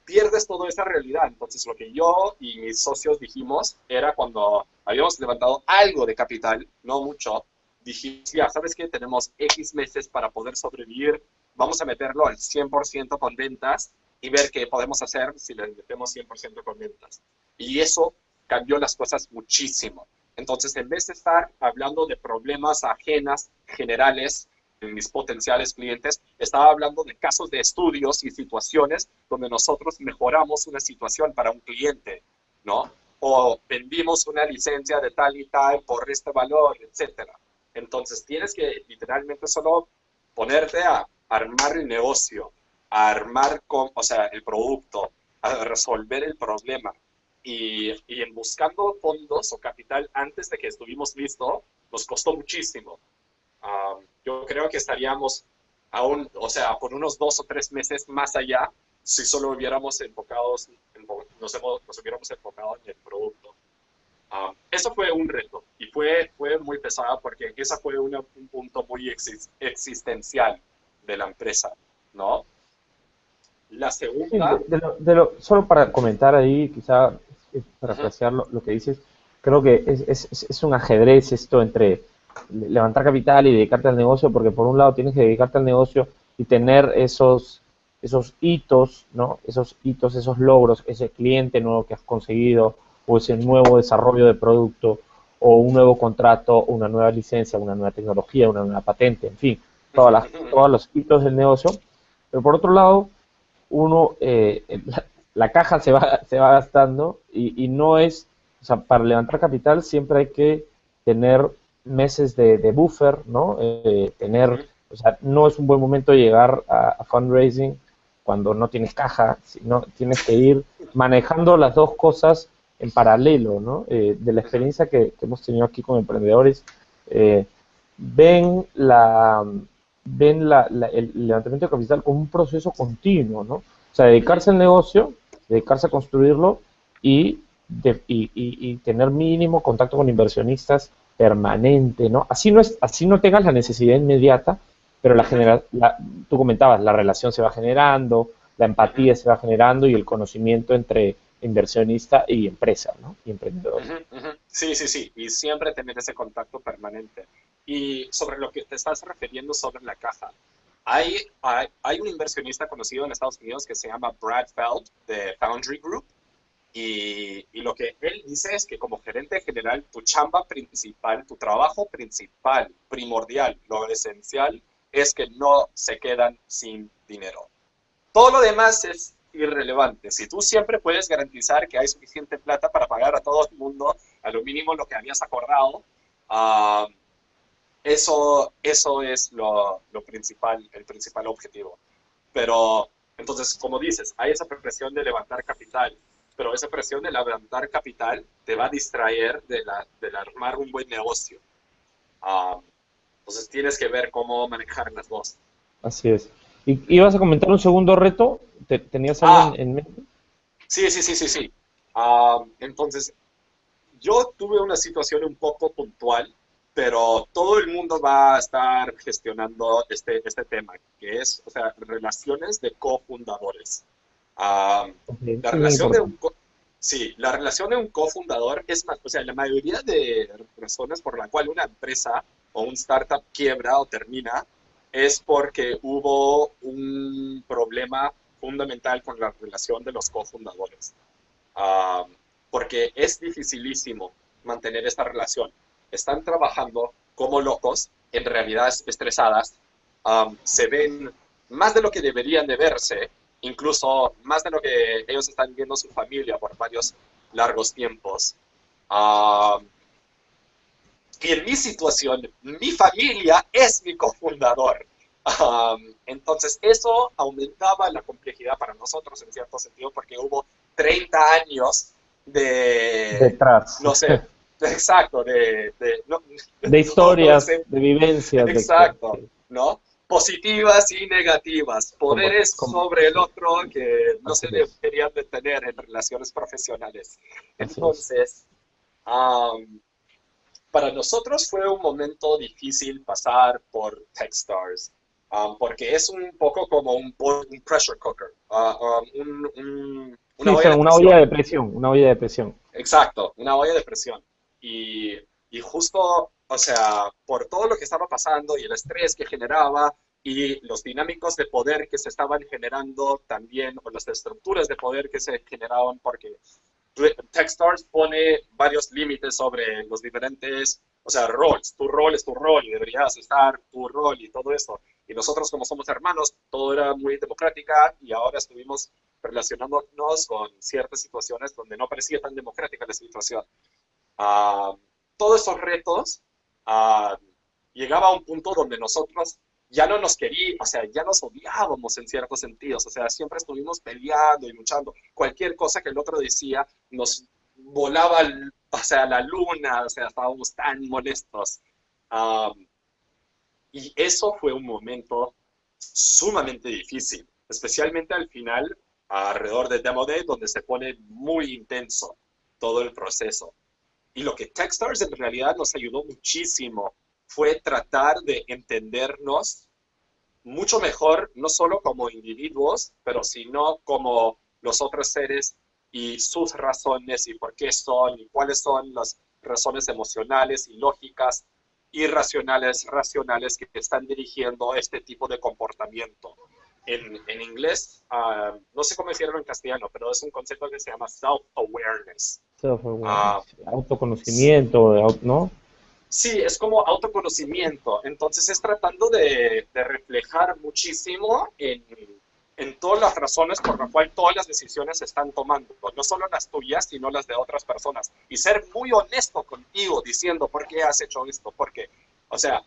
pierdes toda esa realidad. Entonces, lo que yo y mis socios dijimos era cuando habíamos levantado algo de capital, no mucho, dijimos, ya, ¿sabes qué? Tenemos X meses para poder sobrevivir, vamos a meterlo al 100% con ventas y ver qué podemos hacer si le metemos 100% con ventas. Y eso cambió las cosas muchísimo. Entonces, en vez de estar hablando de problemas ajenas, generales, en mis potenciales clientes, estaba hablando de casos de estudios y situaciones donde nosotros mejoramos una situación para un cliente, ¿no? O vendimos una licencia de tal y tal por este valor, etcétera. Entonces tienes que literalmente solo ponerte a armar el negocio, a armar o sea, el producto, a resolver el problema. Y en buscando fondos o capital antes de que estuvimos listos, nos costó muchísimo. Yo creo que estaríamos aún, o sea, por unos 2 o 3 meses más allá si solo hubiéramos enfocados, nos hubiéramos enfocado en el producto. Eso fue un reto y fue muy pesado porque esa fue un punto muy existencial de la empresa, ¿no? La Sí, segunda, solo para comentar ahí, quizá para uh -huh, apreciar lo que dices, creo que es un ajedrez esto entre levantar capital y dedicarte al negocio, porque por un lado tienes que dedicarte al negocio y tener esos hitos, ¿no? Esos hitos, esos logros, ese cliente nuevo que has conseguido, o ese nuevo desarrollo de producto, o un nuevo contrato, una nueva licencia, una nueva tecnología, una nueva patente, en fin, todos los hitos del negocio. Pero por otro lado, uno, la caja se va gastando y no es, o sea, para levantar capital siempre hay que tener meses de buffer, ¿no? O sea, no es un buen momento llegar a fundraising cuando no tienes caja, sino tienes que ir manejando las dos cosas en paralelo, ¿no? De la experiencia que hemos tenido aquí con emprendedores, eh, ven el levantamiento de capital como un proceso continuo, ¿no? O sea, dedicarse al negocio, dedicarse a construirlo y tener mínimo contacto con inversionistas permanente, ¿no? Así no tengas la necesidad inmediata, pero tú comentabas, la relación se va generando, la empatía se va generando y el conocimiento entre inversionista y empresa, ¿no? Y emprendedor. Sí, sí, sí, y siempre tener ese contacto permanente. Y sobre lo que te estás refiriendo sobre la caja, hay un inversionista conocido en Estados Unidos que se llama Brad Feld de Foundry Group, y lo que él dice es que como gerente general, tu chamba principal, tu trabajo principal, primordial, lo esencial, es que no se quedan sin dinero. Todo lo demás es irrelevante. Si tú siempre puedes garantizar que hay suficiente plata para pagar a todo el mundo, a lo mínimo lo que habías acordado, uh, eso es lo principal, el principal objetivo. Pero, entonces, como dices, hay esa presión de levantar capital, pero esa presión de levantar capital te va a distraer de armar un buen negocio. Uh, entonces, tienes que ver cómo manejar las dos. Así es. ¿Y ibas a comentar un segundo reto? ¿Tenías algo Ah, en mente? sí, sí, sí, sí, sí. Entonces, yo tuve una situación un poco puntual, pero todo el mundo va a estar gestionando este tema, que es, o sea, relaciones de cofundadores. Ah, Ok, la eso es muy relación de importante. sí, la relación de un cofundador es más, o sea, la mayoría de razones por la cual una empresa o un startup quiebra o termina es porque hubo un problema fundamental con la relación de los cofundadores. Ah, porque es dificilísimo mantener esta relación. Están trabajando como locos, en realidades estresadas, se ven más de lo que deberían de verse, incluso más de lo que ellos están viendo su familia por varios largos tiempos. Um, y en mi situación, mi familia es mi cofundador. Entonces, eso aumentaba la complejidad para nosotros en cierto sentido, porque hubo 30 años de, Detrás. no sé, exacto, no, De no historias, sé, de vivencias, exacto, ¿no? Positivas y negativas, poderes sobre el sí, otro que no así se es, deberían de tener en relaciones profesionales. así es. Entonces, um, para nosotros fue un momento difícil pasar por Techstars, porque es un poco como un pressure cooker, una Sí, olla de son una olla presión. de presión, una olla de presión. Exacto, una olla de presión. Y justo, o sea, por todo lo que estaba pasando y el estrés que generaba y los dinámicos de poder que se estaban generando también, o las estructuras de poder que se generaban, porque Techstars pone varios límites sobre los diferentes, o sea, roles. Tu rol es tu rol y deberías estar tu rol y todo eso. Y nosotros, como somos hermanos, todo era muy democrática y ahora estuvimos relacionándonos con ciertas situaciones donde no parecía tan democrática la situación. Uh, Todos esos retos uh, llegaba a un punto donde nosotros ya no nos queríamos, o sea, ya nos odiábamos en ciertos sentidos, o sea, siempre estuvimos peleando y luchando. Cualquier cosa que el otro decía nos volaba, o sea, la luna, o sea, estábamos tan molestos. Um, y eso fue un momento sumamente difícil, especialmente al final, alrededor de Demo Day, donde se pone muy intenso todo el proceso. Y lo que Techstars en realidad nos ayudó muchísimo fue tratar de entendernos mucho mejor, no solo como individuos, pero sino como los otros seres y sus razones y por qué son y cuáles son las razones emocionales y lógicas, irracionales, racionales que están dirigiendo este tipo de comportamiento. en inglés, no sé cómo decirlo en castellano, pero es un concepto que se llama self-awareness. Ah, Self-awareness, autoconocimiento, ¿no? sí, es como autoconocimiento. Entonces es tratando de reflejar muchísimo en todas las razones por las cuales todas las decisiones se están tomando. No solo las tuyas, sino las de otras personas. Y ser muy honesto contigo diciendo por qué has hecho esto. Porque, o sea,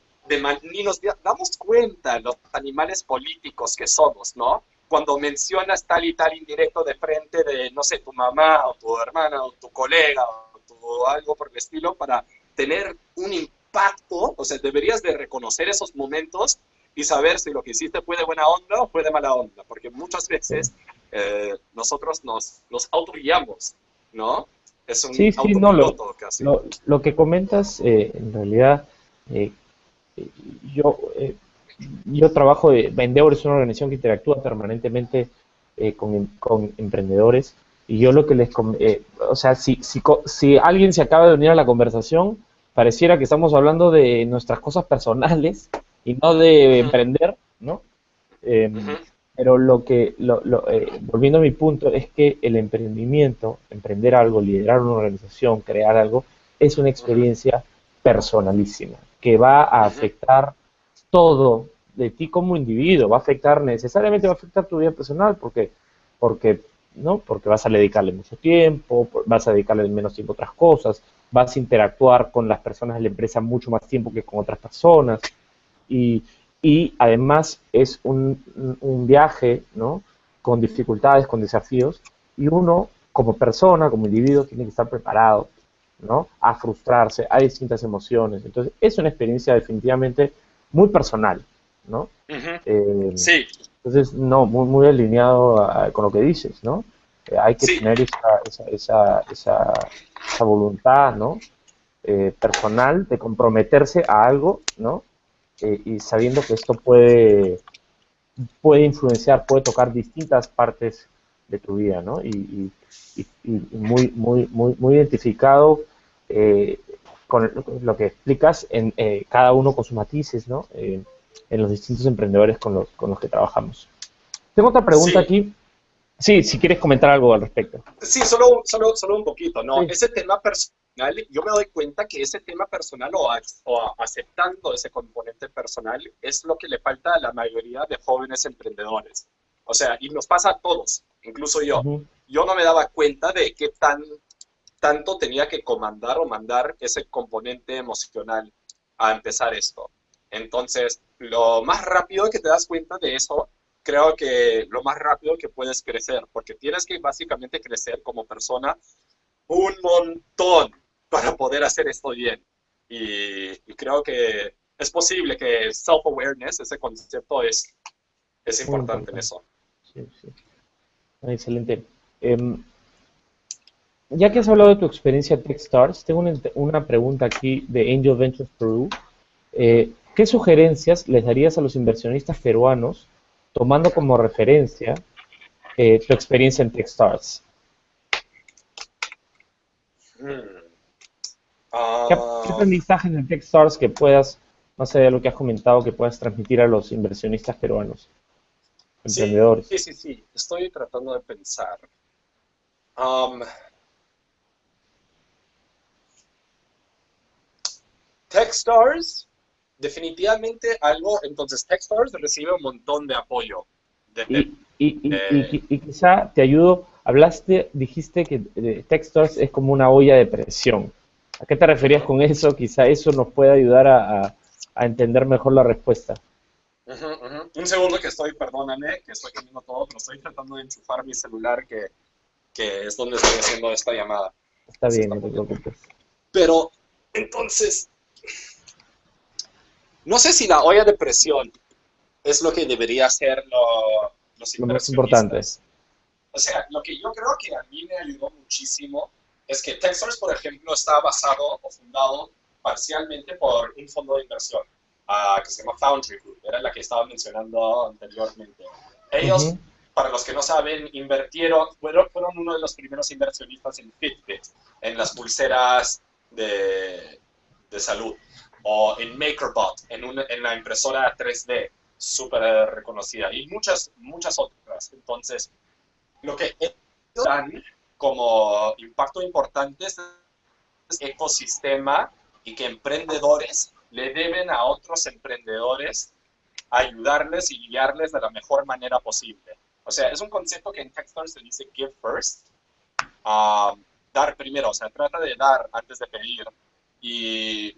ni nos damos cuenta los animales políticos que somos, ¿no? Cuando mencionas tal y tal indirecto de frente de, no sé, tu mamá o tu hermana o tu colega o algo por el estilo para tener un impacto, o sea, deberías de reconocer esos momentos y saber si lo que hiciste fue de buena onda o fue de mala onda, porque muchas veces nosotros nos autoguiamos, ¿no? Es un Sí, sí, no, autopiloto casi. lo que comentas, en realidad, eh, yo, yo trabajo, Endeavor es una organización que interactúa permanentemente con emprendedores y yo lo que o sea, si alguien se acaba de unir a la conversación, pareciera que estamos hablando de nuestras cosas personales y no de Ujú, emprender, ¿no? ujú, Pero volviendo a mi punto, es que el emprendimiento, emprender algo, liderar una organización, crear algo, es una ujú, experiencia personalísima, que va a ujú, afectar todo de ti como individuo, necesariamente va a afectar tu vida personal, porque, ¿no? Porque vas a dedicarle mucho tiempo, vas a dedicarle menos tiempo a otras cosas, vas a interactuar con las personas de la empresa mucho más tiempo que con otras personas, y, y además es un viaje, ¿no? Con dificultades, con desafíos, y uno como persona, como individuo, tiene que estar preparado, ¿no? A frustrarse, a distintas emociones. Entonces, es una experiencia definitivamente muy personal, ¿no? ujú. Eh, Sí, entonces, no, muy alineado con lo que dices, ¿no? Hay que sí, tener esa voluntad, ¿no? Personal de comprometerse a algo, ¿no? Y sabiendo que esto puede influenciar, puede tocar distintas partes de tu vida, ¿no? Y muy identificado eh, con lo que explicas, cada uno con sus matices, ¿no? En los distintos emprendedores con los que trabajamos. Tengo otra pregunta sí. aquí. Sí, si quieres comentar algo al respecto. Sí, solo un poquito, ¿no? Sí. Ese tema personal, yo me doy cuenta que ese tema personal o aceptando ese componente personal es lo que le falta a la mayoría de jóvenes emprendedores. O sea, y nos pasa a todos, incluso yo. Ujú. Yo no me daba cuenta de qué tanto tenía que comandar o mandar ese componente emocional a empezar esto. Entonces, lo más rápido que te das cuenta de eso, creo que lo más rápido que puedes crecer, porque tienes que básicamente crecer como persona un montón para poder hacer esto bien. Y creo que es posible que self-awareness, ese concepto, es Muy importante en importante. eso. Sí, sí. Excelente. Ya que has hablado de tu experiencia en Techstars, tengo una pregunta aquí de Angel Ventures Perú. ¿Qué sugerencias les darías a los inversionistas peruanos tomando como referencia tu experiencia en Techstars? Hmm. ¿Qué Ah, aprendizajes de Techstars que puedas, más allá de lo que has comentado, que puedas transmitir a los inversionistas peruanos, sí, emprendedores? sí, sí, estoy tratando de pensar. Um, Techstars, definitivamente algo, entonces Techstars recibe un montón de apoyo. Y, De- y quizá te ayudo, dijiste que Techstars es como una olla de presión. ¿A qué te referías Ujú, con eso? Quizá eso nos puede ayudar a entender mejor la respuesta. ujú, ujú. Un segundo que estoy, perdóname, que estoy cambiando todo, pero estoy tratando de enchufar mi celular, que es donde estoy haciendo esta llamada. Está Se bien, está no te poniendo. preocupes. Pero, entonces, no sé si la olla de presión es lo que debería hacer los Lo más importante. inversionistas. O sea, lo que yo creo que a mí me ayudó muchísimo es que Techstars, por ejemplo, está basado o fundado parcialmente por un fondo de inversión que se llama Foundry Group, era la que estaba mencionando anteriormente. Ellos, Ujú, para los que no saben, fueron uno de los primeros inversionistas en Fitbit, en las pulseras de salud, o en MakerBot, en la impresora 3D. súper reconocida y muchas otras. Entonces, lo que ellos dan como impacto importante es el ecosistema y que emprendedores le deben a otros emprendedores ayudarles y guiarles de la mejor manera posible. O sea, es un concepto que en Techstars se dice give first, dar primero, o sea, trata de dar antes de pedir. Y,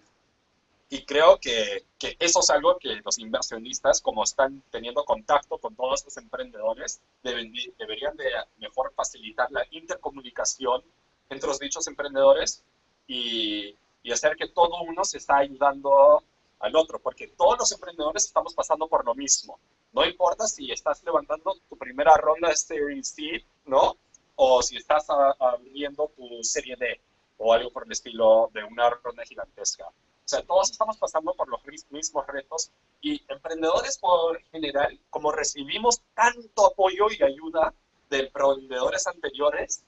y creo que eso es algo que los inversionistas, como están teniendo contacto con todos estos emprendedores, deberían de mejor facilitar la intercomunicación entre los dichos emprendedores y hacer que todo uno se está ayudando al otro, porque todos los emprendedores estamos pasando por lo mismo. No importa si estás levantando tu primera ronda de Series C, ¿no? O si estás abriendo tu serie D o algo por el estilo de una ronda gigantesca. O sea, todos estamos pasando por los mismos retos y emprendedores por general, como recibimos tanto apoyo y ayuda de emprendedores anteriores,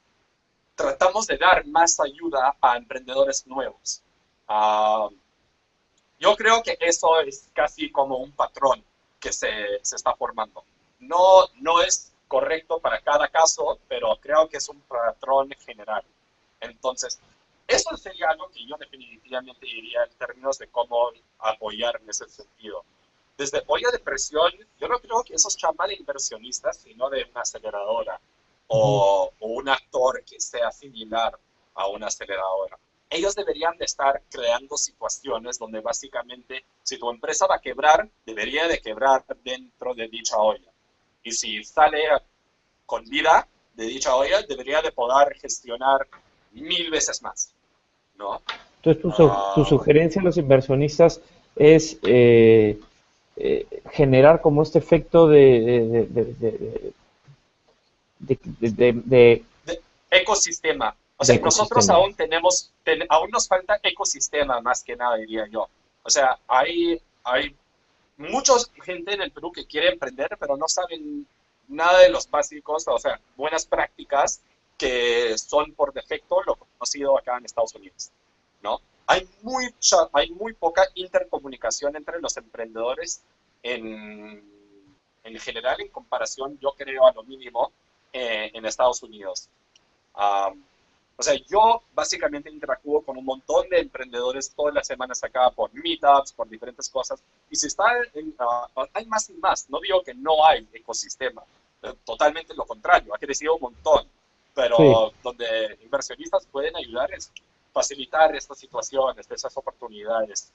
tratamos de dar más ayuda a emprendedores nuevos. Yo creo que eso es casi como un patrón que se está formando. No es correcto para cada caso, pero creo que es un patrón general. Entonces, eso sería algo que yo definitivamente diría en términos de cómo apoyar en ese sentido. Desde olla de presión, yo no creo que eso es chamba de inversionistas, sino de una aceleradora o un actor que sea similar a una aceleradora. Ellos deberían de estar creando situaciones donde básicamente, si tu empresa va a quebrar, debería de quebrar dentro de dicha olla. Y si sale con vida de dicha olla, debería de poder gestionar 1000 veces más, ¿no? Entonces, tu sugerencia a los inversionistas es generar como este efecto de ecosistema. O de sea, nosotros ecosistema. aún nos falta ecosistema más que nada, diría yo. O sea, hay mucha gente en el Perú que quiere emprender, pero no saben nada de los básicos, o sea, buenas prácticas que son por defecto lo conocido acá en Estados Unidos, ¿no? Hay muy poca intercomunicación entre los emprendedores en, en general, en comparación, yo creo, a lo mínimo, en Estados Unidos. Um, o sea, yo básicamente interactúo con un montón de emprendedores todas las semanas acá por meetups, por diferentes cosas. Y si está hay más y más. No digo que no hay ecosistema. Totalmente lo contrario. Ha crecido un montón. Sí, Pero donde inversionistas pueden ayudar es facilitar estas situaciones, esas oportunidades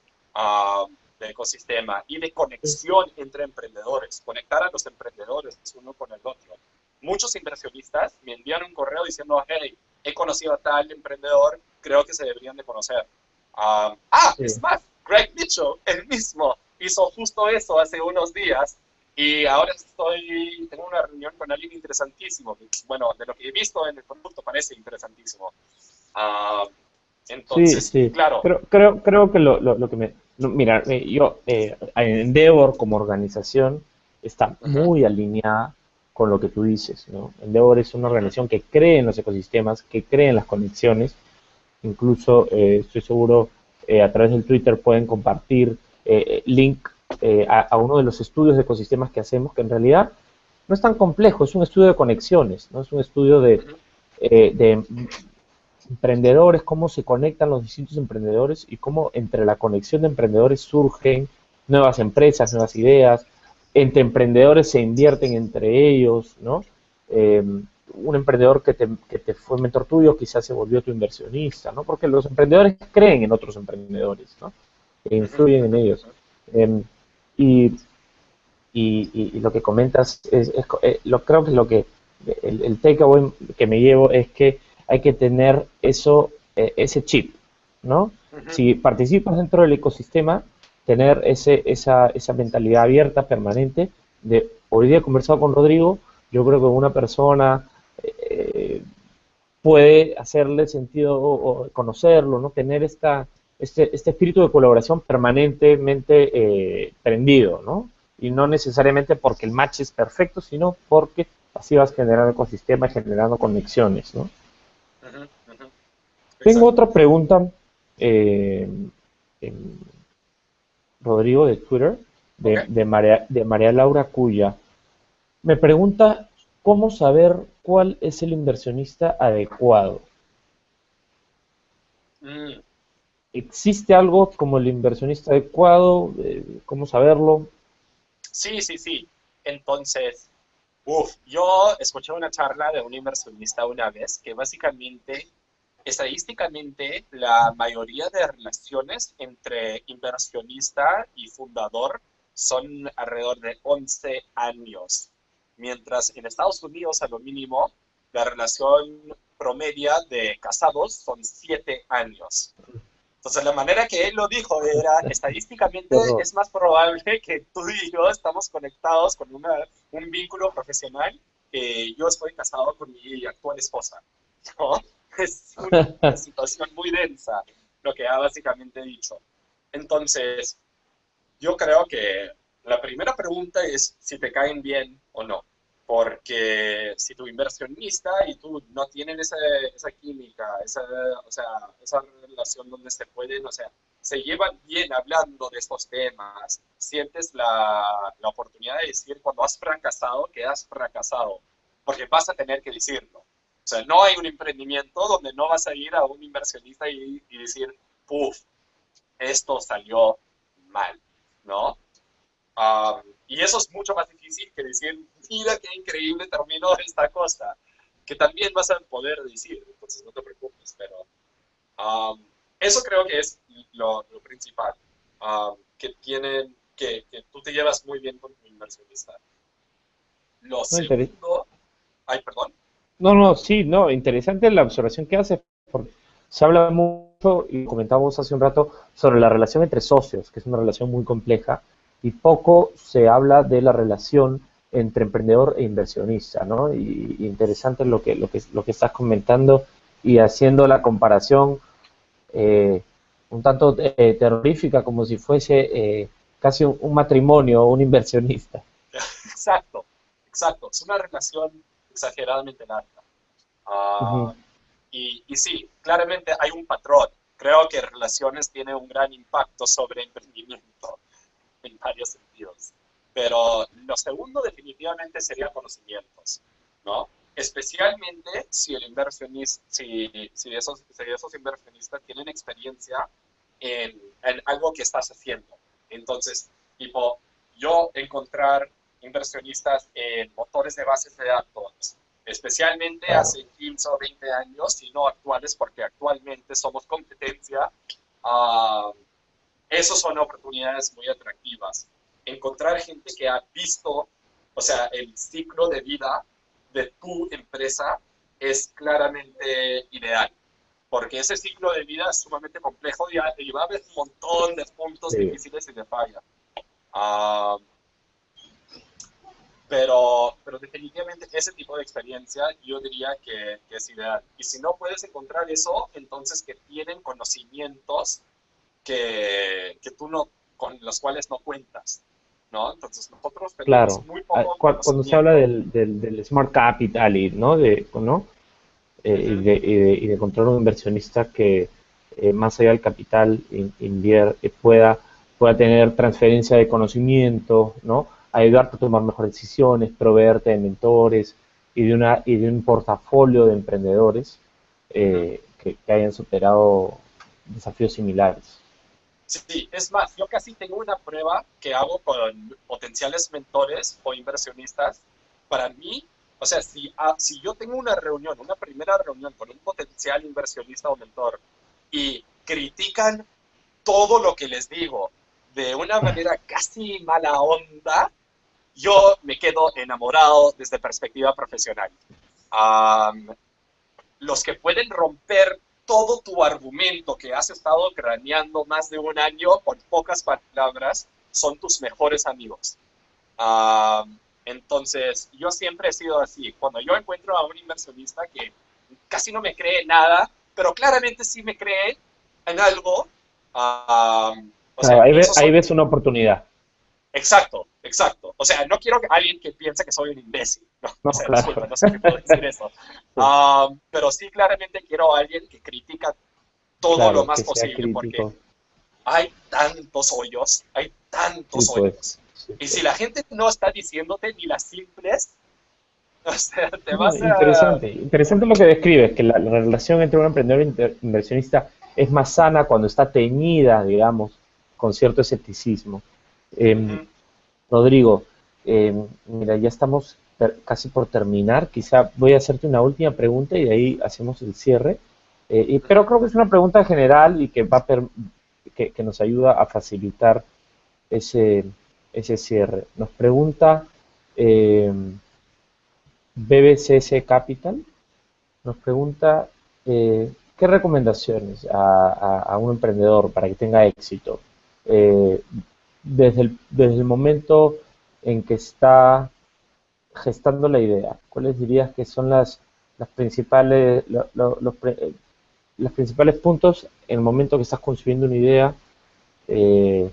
de ecosistema y de conexión entre emprendedores. Conectar a los emprendedores uno con el otro. Muchos inversionistas me envían un correo diciendo, hey, he conocido a tal emprendedor, creo que se deberían de conocer. Es sí. más, Greg Mitchell, el mismo, hizo justo eso hace unos días y ahora tengo una reunión con alguien interesantísimo. Bueno, de lo que he visto en el producto parece interesantísimo. Uh, Sí, entonces, sí. claro. Creo que lo que me... no, mira, yo, Endeavor como organización está Uh -huh, muy alineada con lo que tú dices, ¿no? Endeavor es una uh -huh, organización que cree en los ecosistemas, que cree en las conexiones. Incluso estoy seguro a través del Twitter pueden compartir link a uno de los estudios de ecosistemas que hacemos, que en realidad no es tan complejo, es un estudio de conexiones, ¿no? Es un estudio uh -huh, de emprendedores, cómo se conectan los distintos emprendedores y cómo entre la conexión de emprendedores surgen nuevas empresas, nuevas ideas, entre emprendedores se invierten entre ellos, ¿no? Eh, un emprendedor que te fue mentor tuyo quizás se volvió tu inversionista, ¿no? Porque los emprendedores creen en otros emprendedores, ¿no? E uh -huh, influyen uh en -huh, ellos. Eh, y, y lo que comentas creo que el takeaway que me llevo es que hay que tener ese chip, ¿no? uh -huh, Si participas dentro del ecosistema, tener esa mentalidad abierta, permanente, de hoy día he conversado con Rodrigo, yo creo que una persona eh, puede hacerle sentido o conocerlo, ¿no? Tener este espíritu de colaboración permanentemente prendido, ¿no? Y no necesariamente porque el match es perfecto, sino porque así vas generando ecosistemas, generando conexiones, ¿no? uh -huh, uh -huh. Tengo Exacto. otra pregunta, eh, Rodrigo, de Twitter. ¿Ok? de María Laura Cuya. Me pregunta cómo saber cuál es el inversionista adecuado. Mm, ¿Existe algo como el inversionista adecuado? ¿Cómo saberlo? sí, sí, sí. Entonces, yo escuché una charla de un inversionista una vez que básicamente, estadísticamente, la mayoría de relaciones entre inversionista y fundador son alrededor de 11 años, mientras en Estados Unidos, a lo mínimo, la relación promedia de casados son 7 años. Entonces, la manera que él lo dijo era, Qué estadísticamente horror. es más probable que tú y yo estamos conectados con un vínculo profesional que yo estoy casado con mi actual esposa, ¿no? Es una situación muy densa, lo que ha básicamente dicho. Entonces, yo creo que la primera pregunta es si te caen bien o no. Porque si tu inversionista y tú no tienen esa química, o sea, esa relación donde se pueden, o sea, se llevan bien hablando de estos temas, sientes la oportunidad de decir cuando has fracasado que has fracasado, porque vas a tener que decirlo. O sea, no hay un emprendimiento donde no vas a ir a un inversionista y decir, puff, esto salió mal, ¿no? Y eso es mucho más difícil que decir, mira qué increíble terminó esta cosa, que también vas a poder decir, entonces no te preocupes, pero eso creo que es lo principal, que tú te llevas muy bien con tu inversionista. Lo No, segundo, ay, perdón. no, no, sí, no, interesante la observación que hace, porque se habla mucho, y comentábamos hace un rato, sobre la relación entre socios, que es una relación muy compleja, y poco se habla de la relación entre emprendedor e inversionista, ¿no? Y interesante lo que estás comentando y haciendo la comparación un tanto terrorífica, como si fuese casi un matrimonio o un inversionista. Exacto, exacto, es una relación exageradamente larga. Ujú. Ah, y sí, claramente hay un patrón. Creo que relaciones tiene un gran impacto sobre emprendimiento en varios sentidos. Pero lo segundo definitivamente sería conocimientos, ¿no? Especialmente si el inversionista, si esos inversionistas tienen experiencia en algo que estás haciendo. Entonces, tipo, yo encontrar inversionistas en motores de bases de datos, especialmente Claro. hace 15 o 20 años, y no actuales, porque actualmente somos competencia, uh, esos son oportunidades muy atractivas. Encontrar gente que ha visto, o sea, el ciclo de vida de tu empresa es claramente ideal, porque ese ciclo de vida es sumamente complejo y va a haber un montón de puntos Sí. difíciles y de falla. Uh, pero definitivamente ese tipo de experiencia yo diría que es ideal. Y si no puedes encontrar eso, entonces que tienen conocimientos que tú no, con los cuales no cuentas, ¿no? Entonces nosotros tenemos Claro, muy poco cuando se habla conocimiento. del smart capital y, ¿no? ¿no? Ujú. Y de encontrar un inversionista que más allá del capital pueda tener transferencia de conocimiento, ¿no? Ayudarte a tomar mejores decisiones, proveerte de mentores y de un portafolio de emprendedores Ujú. que hayan superado desafíos similares. Sí, es más, yo casi tengo una prueba que hago con potenciales mentores o inversionistas. Para mí, o sea, si yo tengo una reunión, una primera reunión con un potencial inversionista o mentor y critican todo lo que les digo de una manera casi mala onda, yo me quedo enamorado desde perspectiva profesional. Um, los que pueden romper todo tu argumento que has estado craneando más de un año con pocas palabras son tus mejores amigos. Entonces, yo siempre he sido así. Cuando yo encuentro a un inversionista que casi no me cree nada, pero claramente sí me cree en algo, o sea, Claro, esos ahí son. ves una oportunidad. Exacto, exacto. O sea, no quiero que alguien que piense que soy un imbécil. No, No, o sea, claro. disculpa, no sé si puedo decir eso. Sí, Pero sí, claramente quiero a alguien que critica todo lo claro, más que sea posible, porque crítico. hay tantos hoyos, hay Sí, tantos pues. hoyos. Y si la gente no está diciéndote ni las simples, o sea, te No, vas a... interesante, interesante lo que describes, que la relación entre un emprendedor e inversionista es más sana cuando está teñida, digamos, con cierto escepticismo. Em, Ujú. Rodrigo, mira, ya estamos casi por terminar. Quizá voy a hacerte una última pregunta y de ahí hacemos el cierre. Pero creo que es una pregunta general y que que nos ayuda a facilitar ese, ese cierre. Nos pregunta eh, BBCS Capital, nos pregunta ¿qué recomendaciones a un emprendedor para que tenga éxito? Eh, desde el momento en que está gestando la idea, ¿cuáles dirías que son las principales, los principales puntos en el momento que estás construyendo una idea? eh,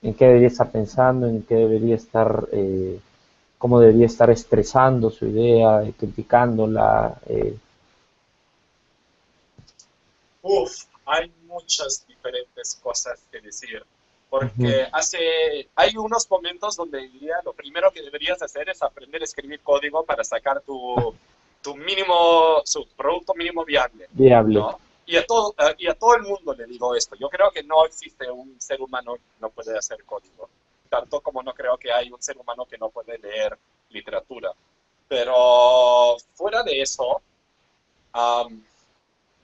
¿En qué debería estar pensando? ¿En qué debería estar, cómo debería estar expresando su idea, criticándola? Uf, hay muchas diferentes cosas que decir. Ujú. Porque hay unos momentos donde diría lo primero que deberías hacer es aprender a escribir código para sacar su producto mínimo viable, Viable. ¿no? Y a todo el mundo le digo esto. Yo creo que no existe un ser humano que no puede hacer código. Tanto como no creo que hay un ser humano que no puede leer literatura. Pero fuera de eso, um,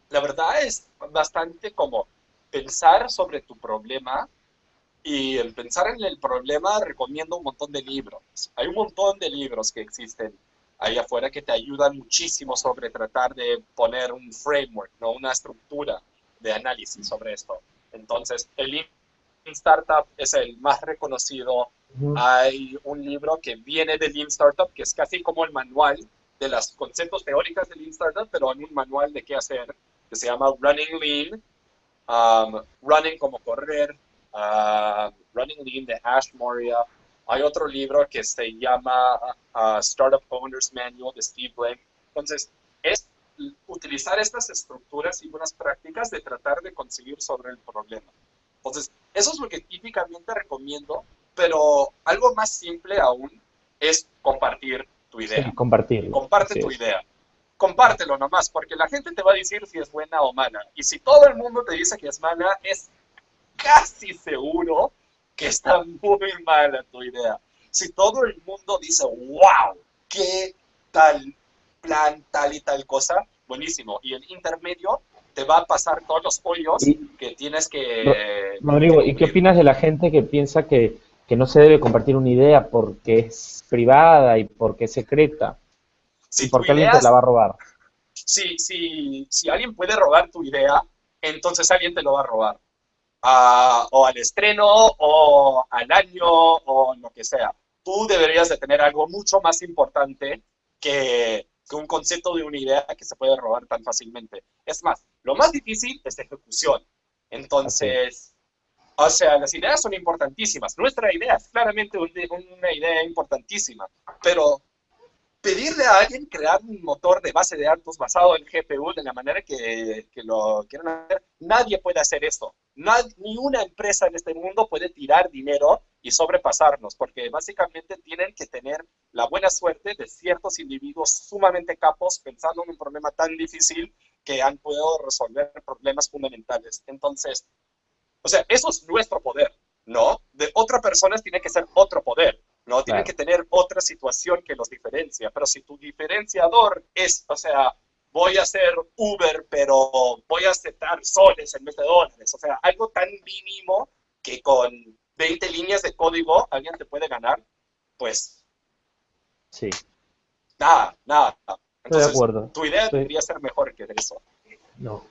la verdad es bastante como pensar sobre tu problema y el pensar en el problema recomiendo un montón de libros. Hay un montón de libros que existen ahí afuera que te ayudan muchísimo sobre tratar de poner un framework, ¿no? Una estructura de análisis sobre esto. Entonces, el Lean Startup es el más reconocido. Ujú. Hay un libro que viene de Lean Startup, que es casi como el manual de los conceptos teóricos de Lean Startup, pero en un manual de qué hacer, que se llama Running Lean, Running como correr, Running Lean de Ash Moria. Hay otro libro que se llama Startup Owner's Manual de Steve Blank. Entonces, es utilizar estas estructuras y buenas prácticas de tratar de conseguir sobre el problema. Entonces, eso es lo que típicamente recomiendo, pero algo más simple aún es compartir tu idea. Sí, compartirlo. Comparte Así tu es. idea. Compártelo nomás, porque la gente te va a decir si es buena o mala. Y si todo el mundo te dice que es mala, es casi seguro que está muy mala tu idea. Si todo el mundo dice, wow, qué tal plan, tal y tal cosa, buenísimo. Y el intermedio te va a pasar todos los hoyos Y, que tienes Ro- que Rodrigo, ¿y qué cumplir. opinas de la gente que piensa que no se debe compartir una idea porque es privada y porque es secreta y Si tu porque alguien te idea, la va a robar? si alguien puede robar tu idea, entonces alguien te lo va a robar. O al estreno o al año o lo que sea. Tú deberías de tener algo mucho más importante que un concepto de una idea que se puede robar tan fácilmente. Es más, lo más difícil es la ejecución. Así. Entonces, o sea, las ideas son importantísimas. Nuestra idea es claramente una idea importantísima, pero pedirle a alguien crear un motor de base de datos basado en GPU de la manera que lo quieran hacer, nadie puede hacer esto. Ni una empresa en este mundo puede tirar dinero y sobrepasarnos, porque básicamente tienen que tener la buena suerte de ciertos individuos sumamente capos pensando en un problema tan difícil que han podido resolver problemas fundamentales. Entonces, o sea, eso es nuestro poder, ¿no? De otra persona tiene que ser otro poder, ¿no? Tienen que Claro. tener otra situación que los diferencia. Pero si tu diferenciador es, o sea, voy a hacer Uber, pero voy a aceptar soles en vez de dólares, o sea, algo tan mínimo que con 20 líneas de código alguien te puede ganar, pues Sí, nada, nada. estoy de Entonces, acuerdo. tu idea Estoy, debería ser mejor que eso. no.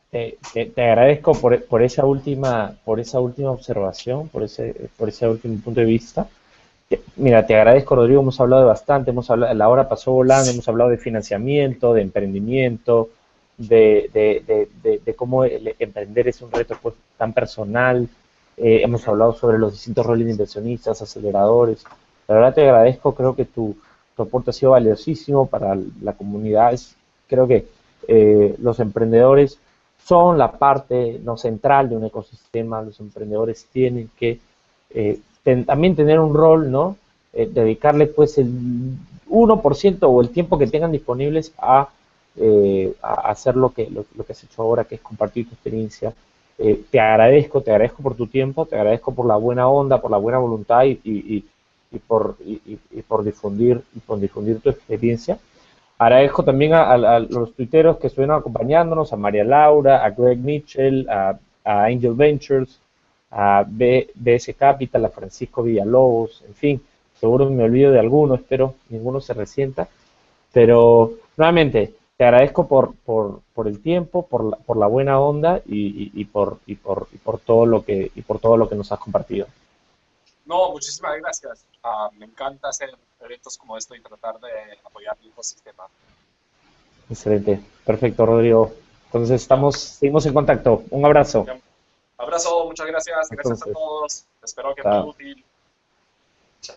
Te agradezco por esa última observación, por ese último punto de vista. Mira, te agradezco, Rodrigo. Hemos hablado de bastante, hemos hablado, la hora pasó volando, hemos hablado de financiamiento, de emprendimiento, de cómo emprender es un reto pues, tan personal. Uh Hemos -huh. hablado sobre los distintos roles de inversionistas, aceleradores. La verdad te agradezco, creo que tu aporte ha sido valiosísimo para la comunidad. Creo que los emprendedores son la parte no central de un ecosistema. Los emprendedores tienen que también tener un rol, ¿no? Dedicarle pues el 1% o el tiempo que tengan disponibles a hacer lo que has hecho ahora, que es compartir tu experiencia. Te agradezco por tu tiempo, te agradezco por la buena onda, por la buena voluntad y por difundir tu experiencia. Agradezco también a los tuiteros que estuvieron acompañándonos, a María Laura, a Greg Mitchell, a Angel Ventures, a BS Capital, a Francisco Villalobos, en fin, seguro me olvido de alguno, espero ninguno se resienta, pero nuevamente te agradezco por el tiempo, por la buena onda y por todo lo que nos has compartido. No, muchísimas gracias. Me encanta hacer eventos como esto y tratar de apoyar el ecosistema. Excelente, perfecto, Rodrigo. Entonces Ya, seguimos en contacto. Un abrazo. ya. Abrazo, muchas gracias. Gracias a Entonces, todos. Espero que fue chao. útil. Chao.